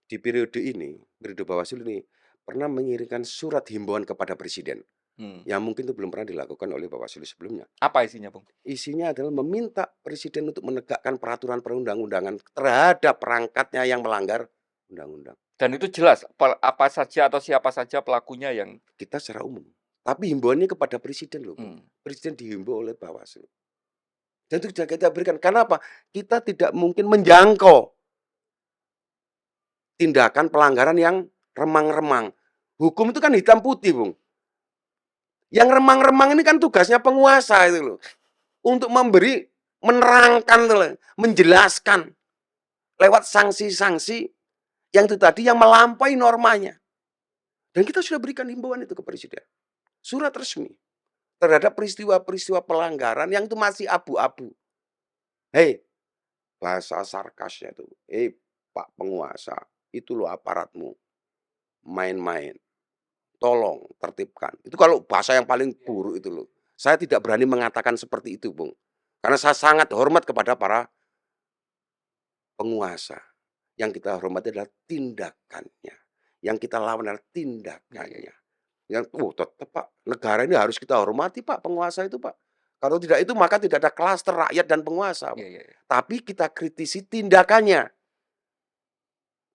di periode Bawaslu ini pernah mengirimkan surat himbauan kepada Presiden. Yang mungkin itu belum pernah dilakukan oleh Bawaslu sebelumnya. Apa isinya, Bung? Isinya adalah meminta Presiden untuk menegakkan peraturan perundang-undangan terhadap perangkatnya yang melanggar undang-undang. Dan itu jelas apa saja atau siapa saja pelakunya yang kita secara umum. Tapi himbauannya kepada Presiden loh. Presiden dihimbau oleh Bawaslu. Dan itu sudah kita berikan. Karena apa? Kita tidak mungkin menjangkau tindakan pelanggaran yang remang-remang. Hukum itu kan hitam putih, Bung. Yang remang-remang ini kan tugasnya penguasa itu loh. Untuk menerangkan, menjelaskan lewat sanksi-sanksi yang itu tadi yang melampaui normanya. Dan kita sudah berikan himbauan itu ke Presiden. Surat resmi terhadap peristiwa-peristiwa pelanggaran yang itu masih abu-abu. Hei, bahasa sarkasnya itu. Hei, Pak penguasa, itu loh aparatmu. Main-main. Tolong tertibkan. Itu kalau bahasa yang paling buruk itu loh. Saya tidak berani mengatakan seperti itu, Bung. Karena saya sangat hormat kepada para penguasa. Yang kita hormati adalah tindakannya. Yang kita lawan adalah tindakannya. Yang tetap Pak, negara ini harus kita hormati Pak, penguasa itu Pak. Kalau tidak itu maka tidak ada klaster rakyat dan penguasa. Tapi kita kritisi tindakannya.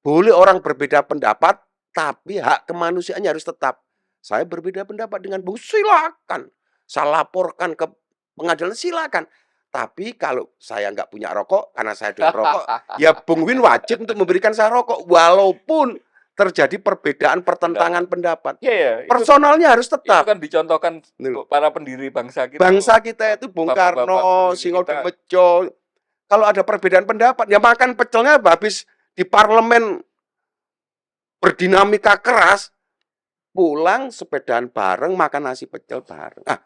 Boleh orang berbeda pendapat, Tapi hak kemanusiaannya harus tetap. Saya berbeda pendapat dengan Bung, silakan. Saya laporkan ke pengadilan, silakan. Tapi kalau saya nggak punya rokok, karena saya doyan rokok, ya Bung Win wajib untuk memberikan saya rokok. Walaupun terjadi perbedaan pertentangan pendapat. Iya ya, Personalnya harus itu tetap. kan dicontohkan Nih, para pendiri bangsa kita. bangsa kita itu Bung Bapak-bapak Karno, pendiri kita. Singodemejo. Kalau ada perbedaan pendapat, ya makan pecelnya habis di parlemen berdinamika keras, pulang sepedaan bareng, makan nasi pecel bareng. Ah,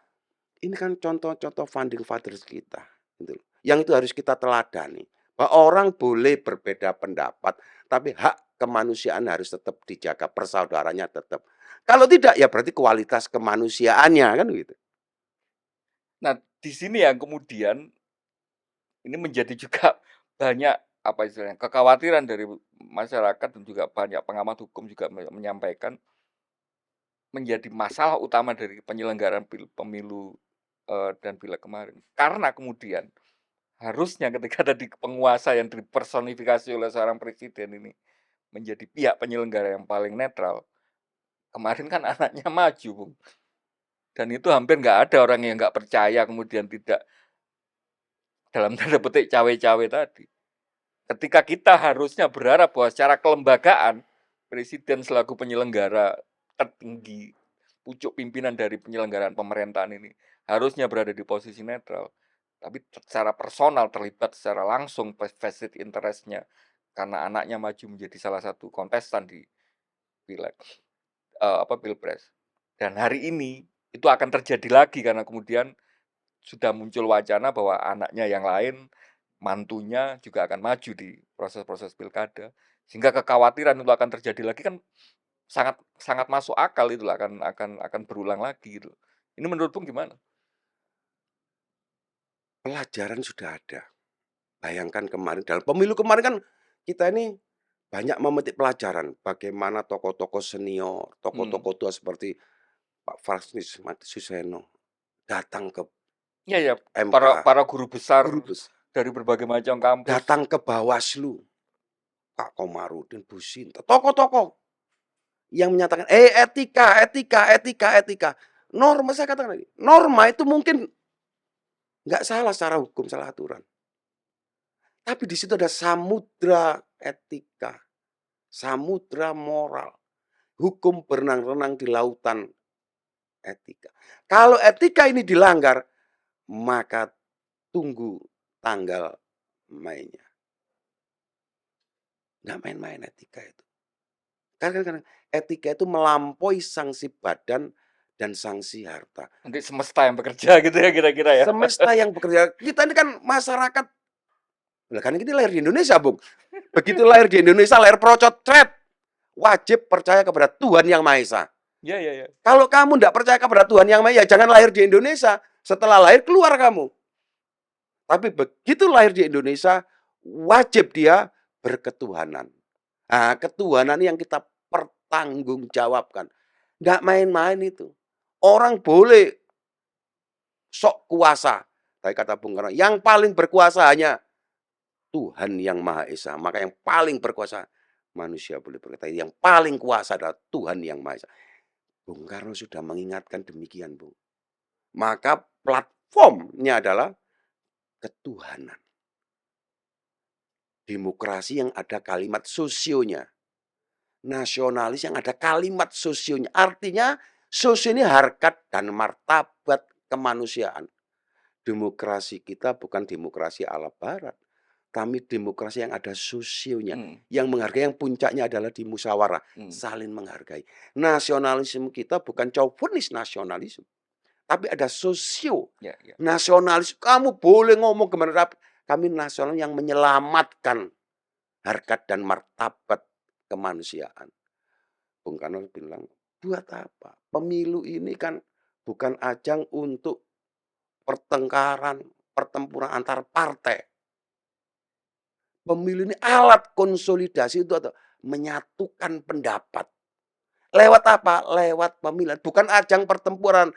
ini kan contoh-contoh founding fathers kita. Gitu. Yang itu harus kita teladani. Bahwa orang boleh berbeda pendapat, tapi hak kemanusiaan harus tetap dijaga, persaudaranya tetap. Kalau tidak, ya berarti kualitas kemanusiaannya, kan gitu. Nah, di sini yang kemudian ini menjadi juga banyak apa istilahnya kekhawatiran dari masyarakat dan juga banyak pengamat hukum juga menyampaikan menjadi masalah utama dari penyelenggaraan pemilu dan pileg kemarin. Karena kemudian harusnya ketika tadi penguasa yang dipersonifikasi oleh seorang presiden ini menjadi pihak penyelenggara yang paling netral, kemarin kan anaknya maju, Bung. Dan itu hampir nggak ada orang yang nggak percaya kemudian tidak dalam tanda petik cawe-cawe tadi. Ketika kita harusnya berharap bahwa secara kelembagaan presiden selaku penyelenggara tertinggi, pucuk pimpinan dari penyelenggaraan pemerintahan ini harusnya berada di posisi netral, tapi secara personal terlibat secara langsung vested interest-nya karena anaknya maju menjadi salah satu kontestan di pileg pilpres. Dan hari ini itu akan terjadi lagi karena kemudian sudah muncul wacana bahwa anaknya yang lain, mantunya juga akan maju di proses-proses pilkada. Sehingga kekhawatiran itu akan terjadi lagi kan sangat sangat masuk akal, itu akan berulang lagi gitu. Ini menurut Bung gimana? Pelajaran sudah ada. Bayangkan kemarin, dalam pemilu kemarin kan kita ini banyak memetik pelajaran. Bagaimana tokoh-tokoh senior, tokoh-tokoh tua seperti Pak Frans Suseno datang ke Iya ya, MK, para guru besar guru besar, dari berbagai macam kampus. datang ke Bawaslu, Pak Komarudin, Bu Sinta, tokoh-tokoh yang menyatakan, etika. Norma, saya katakan tadi, norma itu mungkin nggak salah secara hukum, salah aturan. Tapi di situ ada samudra etika, samudra moral. Hukum berenang-renang di lautan etika. Kalau etika ini dilanggar, maka tunggu tanggal mainnya. Nggak main-main etika itu. Karena etika itu melampaui sanksi badan dan sanksi harta. Nanti semesta yang bekerja gitu ya kira-kira ya. Semesta yang bekerja. Kita ini kan masyarakat. Lah kan ini lahir di Indonesia, Bung. Begitu lahir di Indonesia, lahir procot, tret. Wajib percaya kepada Tuhan Yang Maha Esa. Iya. Kalau kamu tidak percaya kepada Tuhan Yang Maha Esa, ya jangan lahir di Indonesia. Setelah lahir, keluar kamu. Tapi begitu lahir di Indonesia, wajib dia berketuhanan. Nah, ketuhanan yang kita pertanggungjawabkan. Nggak main-main itu. Orang boleh sok kuasa. Tapi kata Bung Karno, yang paling berkuasa hanya Tuhan Yang Maha Esa. Maka yang paling berkuasa, manusia boleh berkata. Yang paling kuasa adalah Tuhan Yang Maha Esa. Bung Karno sudah mengingatkan demikian, Bung. Maka platformnya adalah ketuhanan. Demokrasi yang ada kalimat sosionya. Nasionalis yang ada kalimat sosionya. Artinya sosio ini harkat dan martabat kemanusiaan. Demokrasi kita bukan demokrasi ala barat. Kami demokrasi yang ada sosionya. Yang menghargai, yang puncaknya adalah di musyawarah. Saling menghargai. Nasionalisme kita bukan chauvinis nasionalisme. Tapi ada sosio. Nasionalis. Kamu boleh ngomong kemana. Kami nasional yang menyelamatkan harkat dan martabat kemanusiaan. Bung Karno bilang, buat apa? Pemilu ini kan bukan ajang untuk pertempuran antar partai. Pemilu ini alat konsolidasi untuk menyatukan pendapat. Lewat apa? Lewat pemilihan. Bukan ajang pertempuran,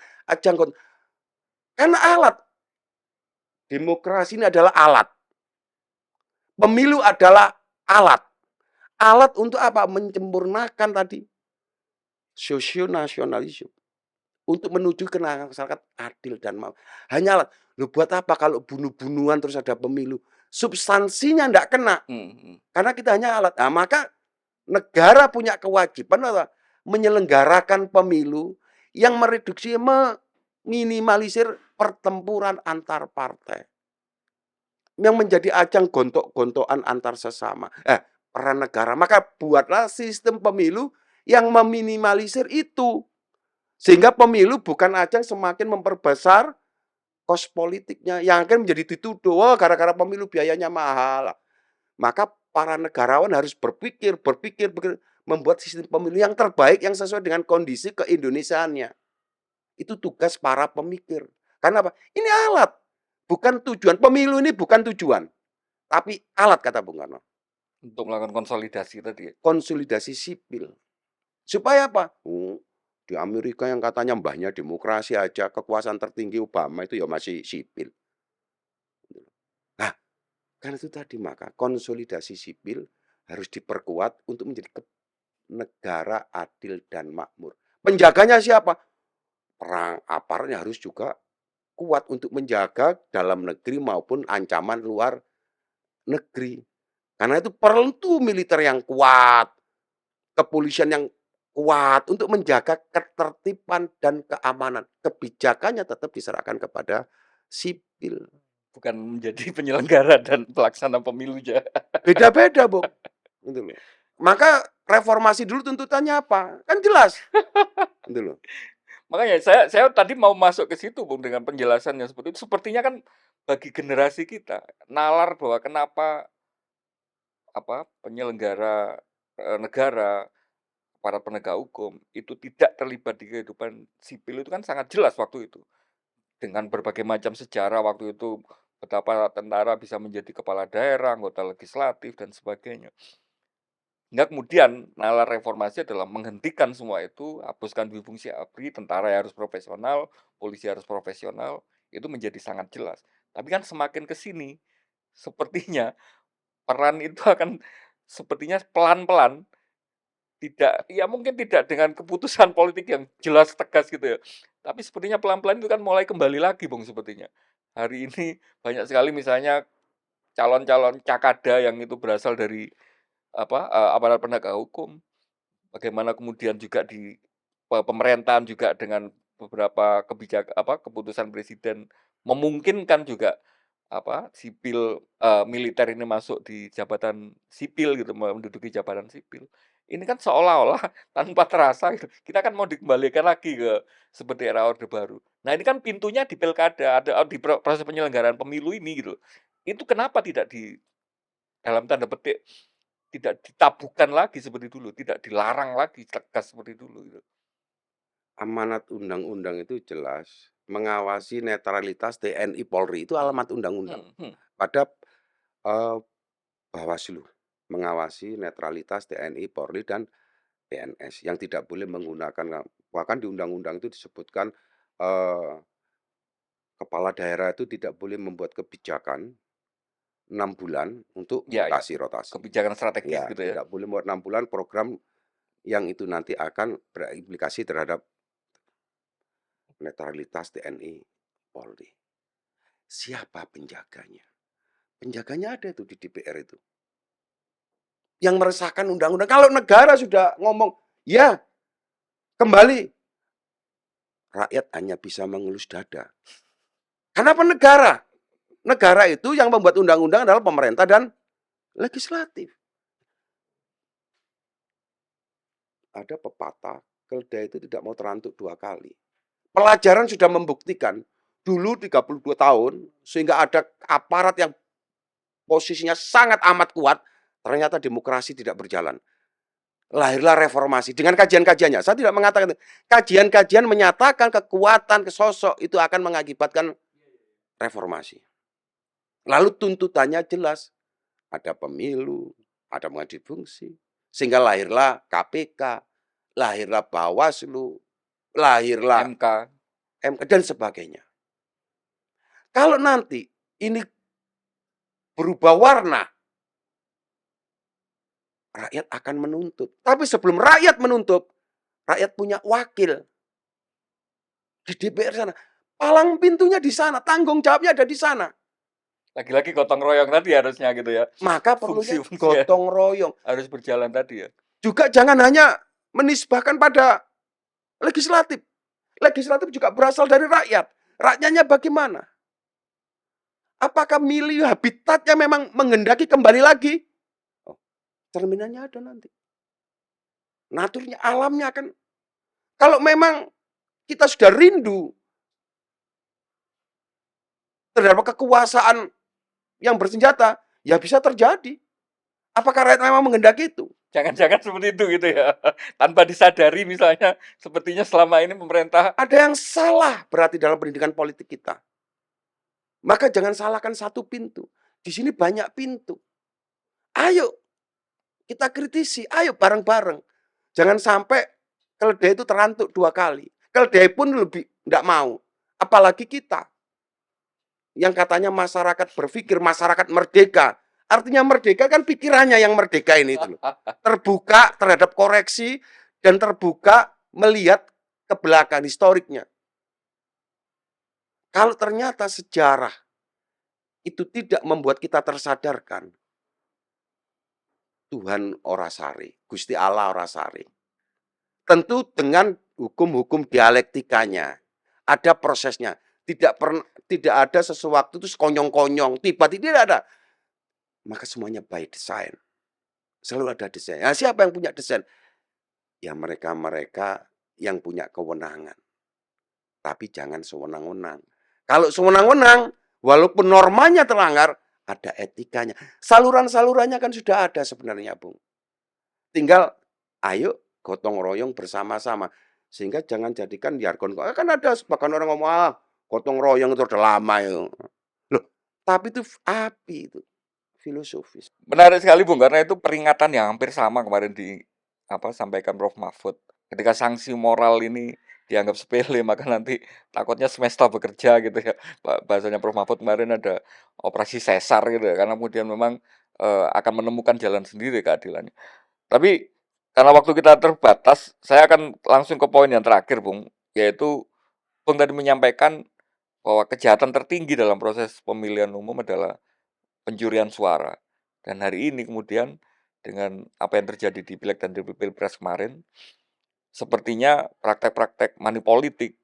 karena alat. Demokrasi ini adalah alat. Pemilu adalah alat. Alat untuk apa? Menyempurnakan tadi Sosionasionalisme untuk menuju ke masyarakat adil dan hanyalah, loh buat apa kalau bunuh-bunuhan terus ada pemilu? Substansinya ndak kena, karena kita hanya alat. Nah, maka negara punya kewajiban apa? Menyelenggarakan pemilu yang mereduksi, meminimalisir pertempuran antar partai. Yang menjadi ajang gontok-gontokan antar sesama. Peran negara. Maka buatlah sistem pemilu yang meminimalisir itu. Sehingga pemilu bukan ajang semakin memperbesar kos politiknya. Yang akan menjadi dituduh, wah gara-gara pemilu biayanya mahal. Maka para negarawan harus berpikir, membuat sistem pemilu yang terbaik yang sesuai dengan kondisi keindonesiaannya. Itu tugas para pemikir. Karena apa? Ini alat, bukan tujuan. Pemilu ini bukan tujuan, tapi alat, kata Bung Karno. Untuk melakukan konsolidasi tadi. Konsolidasi sipil. Supaya apa? Di Amerika yang katanya mbahnya demokrasi aja, kekuasaan tertinggi Obama itu ya masih sipil. Nah, karena itu tadi maka konsolidasi sipil harus diperkuat untuk menjadi negara adil dan makmur. Penjaganya siapa? Perang aparatnya harus juga kuat untuk menjaga dalam negeri maupun ancaman luar negeri. Karena itu perlu militer yang kuat, kepolisian yang kuat untuk menjaga ketertiban dan keamanan. Kebijakannya tetap diserahkan kepada sipil. Bukan menjadi penyelenggara dan pelaksana pemilunya. Beda-beda, Bung. Gitu loh. Maka reformasi dulu tuntutannya apa? Kan jelas. Gitu loh. Makanya saya tadi mau masuk ke situ, Bung, dengan penjelasannya seperti itu. Sepertinya kan bagi generasi kita nalar bahwa kenapa penyelenggara negara, para penegak hukum itu tidak terlibat di kehidupan sipil itu kan sangat jelas waktu itu. Dengan berbagai macam sejarah waktu itu, betapa tentara bisa menjadi kepala daerah, anggota legislatif dan sebagainya. Hingga kemudian nalar reformasi adalah menghentikan semua itu, hapuskan dui fungsi ABRI, tentara harus profesional, polisi harus profesional, itu menjadi sangat jelas. Tapi kan semakin ke sini, sepertinya peran itu akan sepertinya pelan-pelan, mungkin tidak dengan keputusan politik yang jelas tegas gitu ya. Tapi sepertinya pelan-pelan itu kan mulai kembali lagi, Bung, sepertinya. Hari ini banyak sekali misalnya calon-calon cakada yang itu berasal dari aparat penegak hukum. Bagaimana kemudian juga di pemerintahan juga dengan beberapa keputusan presiden memungkinkan juga sipil, militer ini masuk di jabatan sipil gitu, menduduki jabatan sipil. Ini kan seolah-olah tanpa terasa gitu, kita kan mau dikembalikan lagi ke seperti era Orde Baru. Nah, ini kan pintunya di pilkada, ada di proses penyelenggaraan pemilu ini gitu. Itu kenapa tidak dalam tanda petik tidak ditabuhkan lagi seperti dulu, tidak dilarang lagi tegas seperti dulu gitu. Amanat undang-undang itu jelas, mengawasi netralitas TNI Polri itu alamat undang-undang. Pada Bawaslu, mengawasi netralitas TNI Polri dan PNS yang tidak boleh menggunakan, bahkan di undang-undang itu disebutkan kepala daerah itu tidak boleh membuat kebijakan 6 bulan untuk Ya, rotasi. kebijakan strategis Ya, gitu ya. tidak boleh membuat 6 bulan program yang itu nanti akan berimplikasi terhadap netralitas TNI Polri. Siapa penjaganya? Penjaganya ada itu di DPR itu. Yang meresahkan undang-undang. Kalau negara sudah ngomong, ya kembali. Rakyat hanya bisa mengelus dada. Kenapa negara? Negara itu yang membuat undang-undang adalah pemerintah dan legislatif. Ada pepatah, keledai itu tidak mau terantuk 2 kali. Pelajaran sudah membuktikan, dulu 32 tahun, sehingga ada aparat yang posisinya sangat amat kuat, ternyata demokrasi tidak berjalan. Lahirlah reformasi dengan kajian-kajiannya. Saya tidak mengatakan itu. Kajian-kajian menyatakan kekuatan sosok itu akan mengakibatkan reformasi. Lalu tuntutannya jelas. Ada pemilu, ada mengadili fungsi. Sehingga lahirlah KPK, lahirlah Bawaslu, lahirlah MK. dan sebagainya. Kalau nanti ini berubah warna, rakyat akan menuntut. Tapi sebelum rakyat menuntut, Rakyat punya wakil di DPR sana. Palang pintunya di sana, tanggung jawabnya ada di sana. Lagi-lagi gotong royong tadi harusnya gitu ya. Maka perlunya Fungsi-fungsi gotong royong. harus berjalan tadi ya. Juga jangan hanya menisbahkan pada legislatif. Legislatif juga berasal dari rakyat. Rakyatnya bagaimana? Apakah milih habitatnya memang menghendaki kembali lagi? Oh, cerminannya ada nanti. Naturnya, alamnya akan. Kalau memang kita sudah rindu terhadap kekuasaan yang bersenjata, ya bisa terjadi. Apakah rakyat memang menghendaki itu? Jangan-jangan seperti itu gitu ya. Tanpa disadari misalnya, sepertinya selama ini pemerintah ada yang salah berarti dalam pendidikan politik kita. Maka jangan salahkan satu pintu. Di sini banyak pintu. Ayo kita kritisi, ayo bareng-bareng. Jangan sampai keledai itu terantuk 2 kali. Keledai pun lebih tidak mau. Apalagi kita. Yang katanya masyarakat berpikir, masyarakat merdeka. Artinya merdeka kan pikirannya yang merdeka ini itu loh. Terbuka terhadap koreksi dan terbuka melihat ke belakang historiknya. Kalau ternyata sejarah itu tidak membuat kita tersadarkan, Tuhan ora sari, Gusti Allah ora sari. Tentu dengan hukum-hukum dialektikanya. Ada prosesnya. Tidak ada sesuatu itu sekonyong-konyong, tiba-tiba tidak ada. Maka semuanya by design. Selalu ada desain. Nah, siapa yang punya desain? Ya mereka-mereka yang punya kewenangan. Tapi jangan sewenang-wenang. Kalau sewenang-wenang, walaupun normanya terlanggar, ada etikanya. Saluran-salurannya kan sudah ada sebenarnya, Bung. Tinggal, ayo gotong royong bersama-sama. Sehingga jangan jadikan jargon. Kan ada sebagian orang ngomong, gotong royong itu udah lama ya. Loh, tapi itu api itu. Filosofis. menarik sekali Bung, karena itu peringatan yang hampir sama kemarin sampaikan Prof. Mahfud. Ketika sanksi moral ini dianggap sepele, maka nanti takutnya semesta bekerja gitu ya. Bahasanya Prof. Mahfud kemarin ada operasi sesar gitu ya, karena kemudian memang akan menemukan jalan sendiri keadilannya. Tapi karena waktu kita terbatas, saya akan langsung ke poin yang terakhir Bung, yaitu Bung tadi menyampaikan bahwa kejahatan tertinggi dalam proses pemilihan umum adalah pencurian suara. Dan hari ini kemudian dengan apa yang terjadi di Pileg dan di Pilpres kemarin, sepertinya praktek-praktek money politik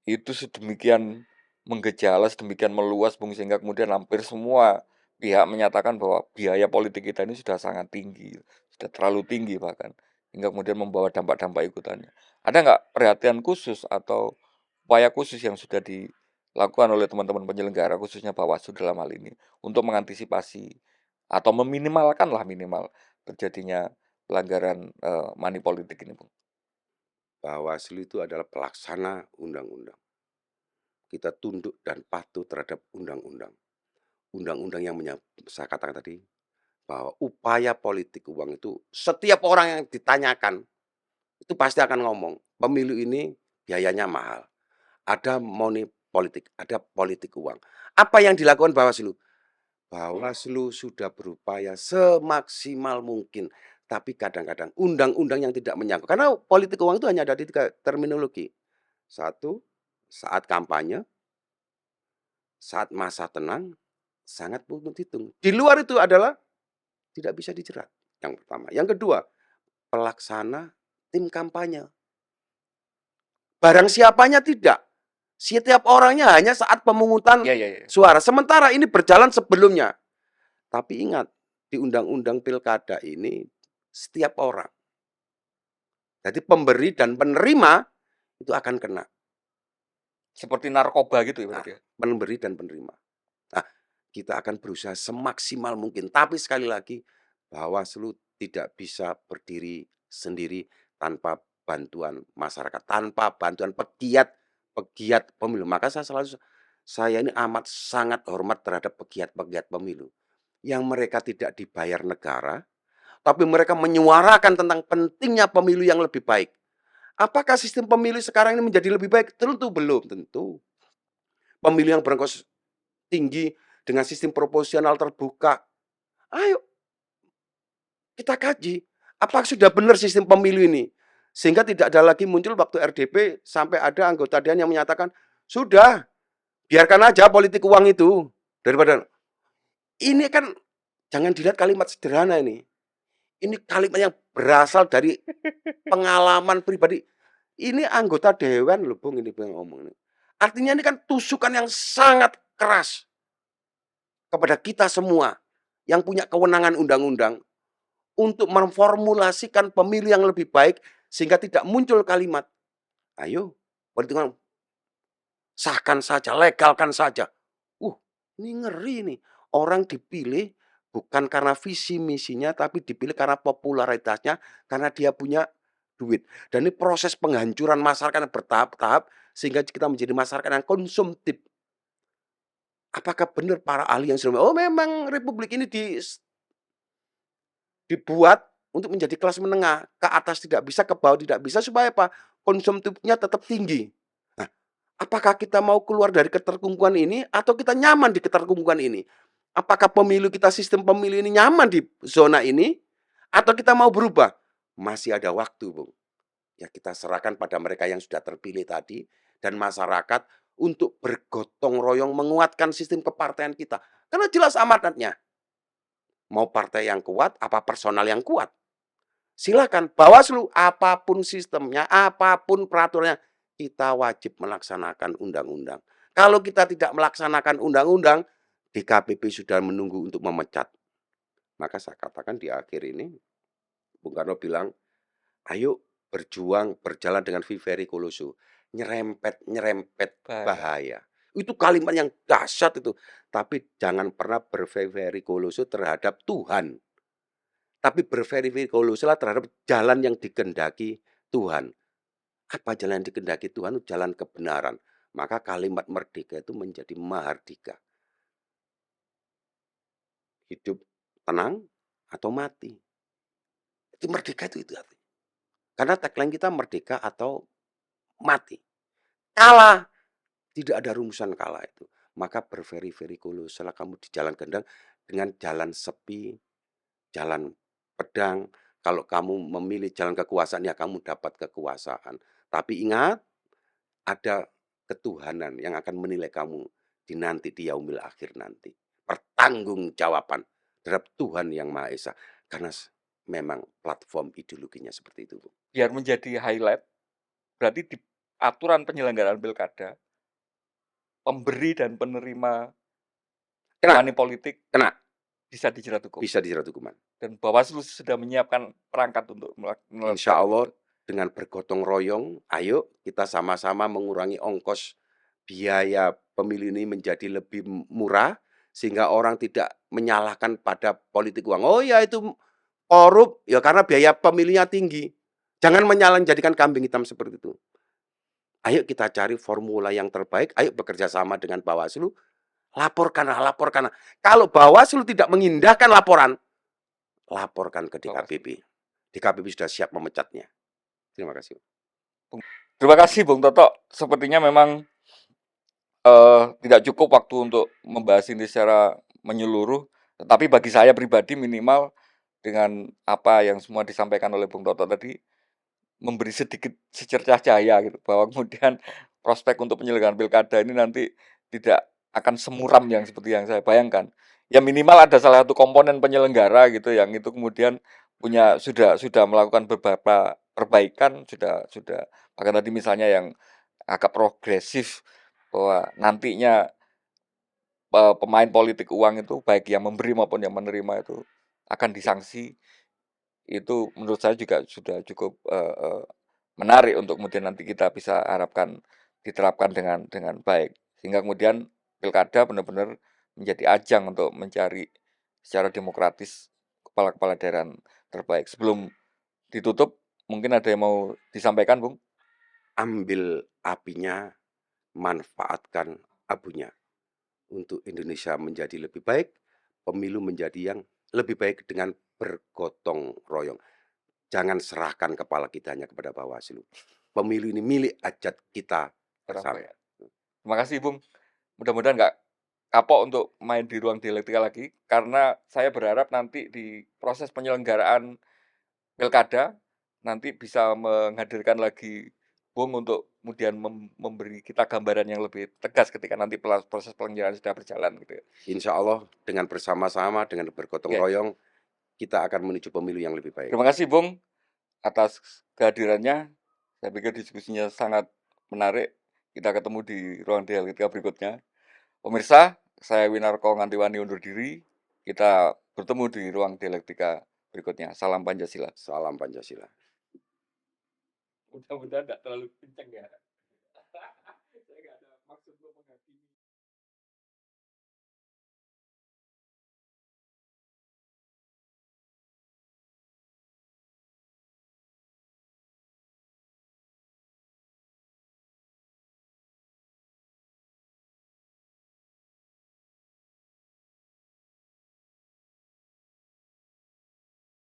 itu sedemikian menggejala, sedemikian meluas Bung, sehingga kemudian hampir semua pihak menyatakan bahwa biaya politik kita ini sudah sangat tinggi, sudah terlalu tinggi bahkan, hingga kemudian membawa dampak-dampak ikutannya. Ada nggak perhatian khusus atau upaya khusus yang sudah dilakukan oleh teman-teman penyelenggara, khususnya Bawaslu dalam hal ini, untuk mengantisipasi atau meminimalkan lah minimal terjadinya pelanggaran money politik ini, Bung? Bawaslu itu adalah pelaksana undang-undang. Kita tunduk dan patuh terhadap undang-undang. Undang-undang yang saya katakan tadi, bahwa upaya politik uang itu setiap orang yang ditanyakan, itu pasti akan ngomong, pemilu ini biayanya mahal. Ada money politik, ada politik uang. Apa yang dilakukan Bawaslu? Bawaslu sudah berupaya semaksimal mungkin. Tapi kadang-kadang undang-undang yang tidak menyangkut. Karena politik uang itu hanya ada di 3 terminologi. Satu, saat kampanye, saat masa tenang, sangat pungut hitung. Di luar itu adalah tidak bisa dijerat. Yang pertama. Yang kedua, pelaksana tim kampanye. Barang siapanya tidak. Setiap orangnya hanya saat pemungutan suara. Sementara ini berjalan sebelumnya. Tapi ingat, di undang-undang pilkada ini setiap orang. Jadi pemberi dan penerima itu akan kena. Seperti narkoba gitu ya berarti ya? Pemberi dan penerima. Nah, kita akan berusaha semaksimal mungkin. Tapi sekali lagi, Bawaslu tidak bisa berdiri sendiri tanpa bantuan masyarakat, tanpa bantuan pegiat pemilu. Maka saya ini amat sangat hormat terhadap pegiat-pegiat pemilu. Yang mereka tidak dibayar negara, tapi mereka menyuarakan tentang pentingnya pemilu yang lebih baik. Apakah sistem pemilu sekarang ini menjadi lebih baik? Tentu belum, tentu. Pemilu yang berongkos tinggi dengan sistem proporsional terbuka. Ayo kita kaji, apakah sudah benar sistem pemilu ini? Sehingga tidak ada lagi muncul waktu RDP sampai ada anggota dewan yang menyatakan, "Sudah, biarkan aja politik uang itu." Daripada ini kan jangan dilihat kalimat sederhana ini. Ini kalimat yang berasal dari pengalaman pribadi. Ini anggota dewan loh, Bung, ini Bung ngomong ini. Artinya ini kan tusukan yang sangat keras kepada kita semua yang punya kewenangan undang-undang untuk memformulasikan pemilu yang lebih baik sehingga tidak muncul kalimat, "Ayo, politik uang sahkan saja, legalkan saja." Ini ngeri nih. Orang dipilih bukan karena visi misinya, tapi dipilih karena popularitasnya, karena dia punya duit. Dan ini proses penghancuran masyarakat yang bertahap-tahap, sehingga kita menjadi masyarakat yang konsumtif. Apakah benar para ahli yang sudah, oh memang republik ini dibuat untuk menjadi kelas menengah, ke atas tidak bisa, ke bawah tidak bisa, supaya apa? Konsumtifnya tetap tinggi. Nah, apakah kita mau keluar dari keterkungkungan ini atau kita nyaman di keterkungkungan ini? Apakah pemilu kita, sistem pemilu ini nyaman di zona ini atau kita mau berubah? Masih ada waktu, Bung. Ya kita serahkan pada mereka yang sudah terpilih tadi dan masyarakat untuk bergotong royong menguatkan sistem kepartaian kita. Karena jelas amanatnya. Mau partai yang kuat, apa personal yang kuat? Silakan, Bawaslu, apapun sistemnya, apapun peraturannya, kita wajib melaksanakan undang-undang. Kalau kita tidak melaksanakan undang-undang, DKPP sudah menunggu untuk memecat. Maka saya katakan di akhir ini, Bung Karno bilang, ayo berjuang, berjalan dengan viveri kolosu. Nyerempet-nyerempet Bahaya. bahaya. Itu kalimat yang dahsyat itu. Tapi jangan pernah berviveri kolosu terhadap Tuhan. Tapi berveri kolosulah terhadap jalan yang dikehendaki Tuhan. Apa jalan yang dikehendaki Tuhan? Itu jalan kebenaran. Maka kalimat merdeka itu menjadi mahardika. Hidup tenang atau mati. Itu merdeka itu artinya. Karena tagline kita merdeka atau mati. Kalah. Tidak ada rumusan kalah itu. Maka berveri-veri kolosulah kamu di jalan gendang dengan jalan sepi, jalan pedang. Kalau kamu memilih jalan kekuasaan, ya kamu dapat kekuasaan. Tapi ingat, ada ketuhanan yang akan menilai kamu di yaumil akhir nanti. Pertanggungjawaban terhadap Tuhan yang Maha Esa. Karena memang platform ideologinya seperti itu. Biar menjadi highlight, berarti di aturan penyelenggaraan pilkada, pemberi dan penerima Kena, money politik kena. bisa dijerat hukum. Bisa dijerat hukuman. Dan Bawaslu sudah menyiapkan perangkat untuk Insya melakukan Allah itu. dengan bergotong royong, ayo kita sama-sama mengurangi ongkos biaya pemilu ini menjadi lebih murah, sehingga orang tidak menyalahkan pada politik uang. Oh ya itu korup, ya karena biaya pemilunya tinggi. Jangan jadikan kambing hitam seperti itu. Ayo kita cari formula yang terbaik, ayo bekerja sama dengan Bawaslu, laporkanlah. Kalau Bawaslu tidak mengindahkan laporan, laporkan ke DKPP. DKPP sudah siap memecatnya. Terima kasih. Terima kasih Bung Toto. Sepertinya memang tidak cukup waktu untuk membahas ini secara menyeluruh. Tetapi bagi saya pribadi minimal dengan apa yang semua disampaikan oleh Bung Toto tadi, memberi sedikit secercah cahaya gitu, bahwa kemudian prospek untuk penyelenggaraan pilkada ini nanti tidak akan semuram yang seperti yang saya bayangkan. Ya minimal ada salah satu komponen penyelenggara gitu yang itu kemudian sudah melakukan beberapa perbaikan, sudah bahkan tadi misalnya yang agak progresif bahwa nantinya pemain politik uang itu baik yang memberi maupun yang menerima itu akan disanksi. Itu menurut saya juga sudah cukup menarik untuk kemudian nanti kita bisa harapkan diterapkan dengan baik, sehingga kemudian pilkada benar-benar menjadi ajang untuk mencari secara demokratis kepala-kepala daerah terbaik. Sebelum ditutup, mungkin ada yang mau disampaikan, Bung? Ambil apinya, manfaatkan abunya. Untuk Indonesia menjadi lebih baik, pemilu menjadi yang lebih baik dengan bergotong royong. Jangan serahkan kepala kita hanya kepada Bawaslu. Pemilu ini milik hajat kita bersama. Terima kasih, Bung. Mudah-mudahan nggak kapok untuk main di ruang dialektika lagi, karena saya berharap nanti di proses penyelenggaraan pilkada nanti bisa menghadirkan lagi Bung untuk kemudian memberi kita gambaran yang lebih tegas ketika nanti proses penyelenggaraan sudah berjalan gitu ya. Insya Allah dengan bersama-sama, dengan bergotong Oke. royong, kita akan menuju pemilu yang lebih baik. Terima kasih Bung atas kehadirannya. Saya pikir diskusinya sangat menarik. Kita ketemu di ruang dialektika berikutnya. Pemirsa, saya Winarko Ngantiwani undur diri. Kita bertemu di ruang dialektika berikutnya. Salam Pancasila. Salam Pancasila. Mudah-mudahan tidak terlalu kencang ya. Saya nggak ada maksud untuk menghakimi.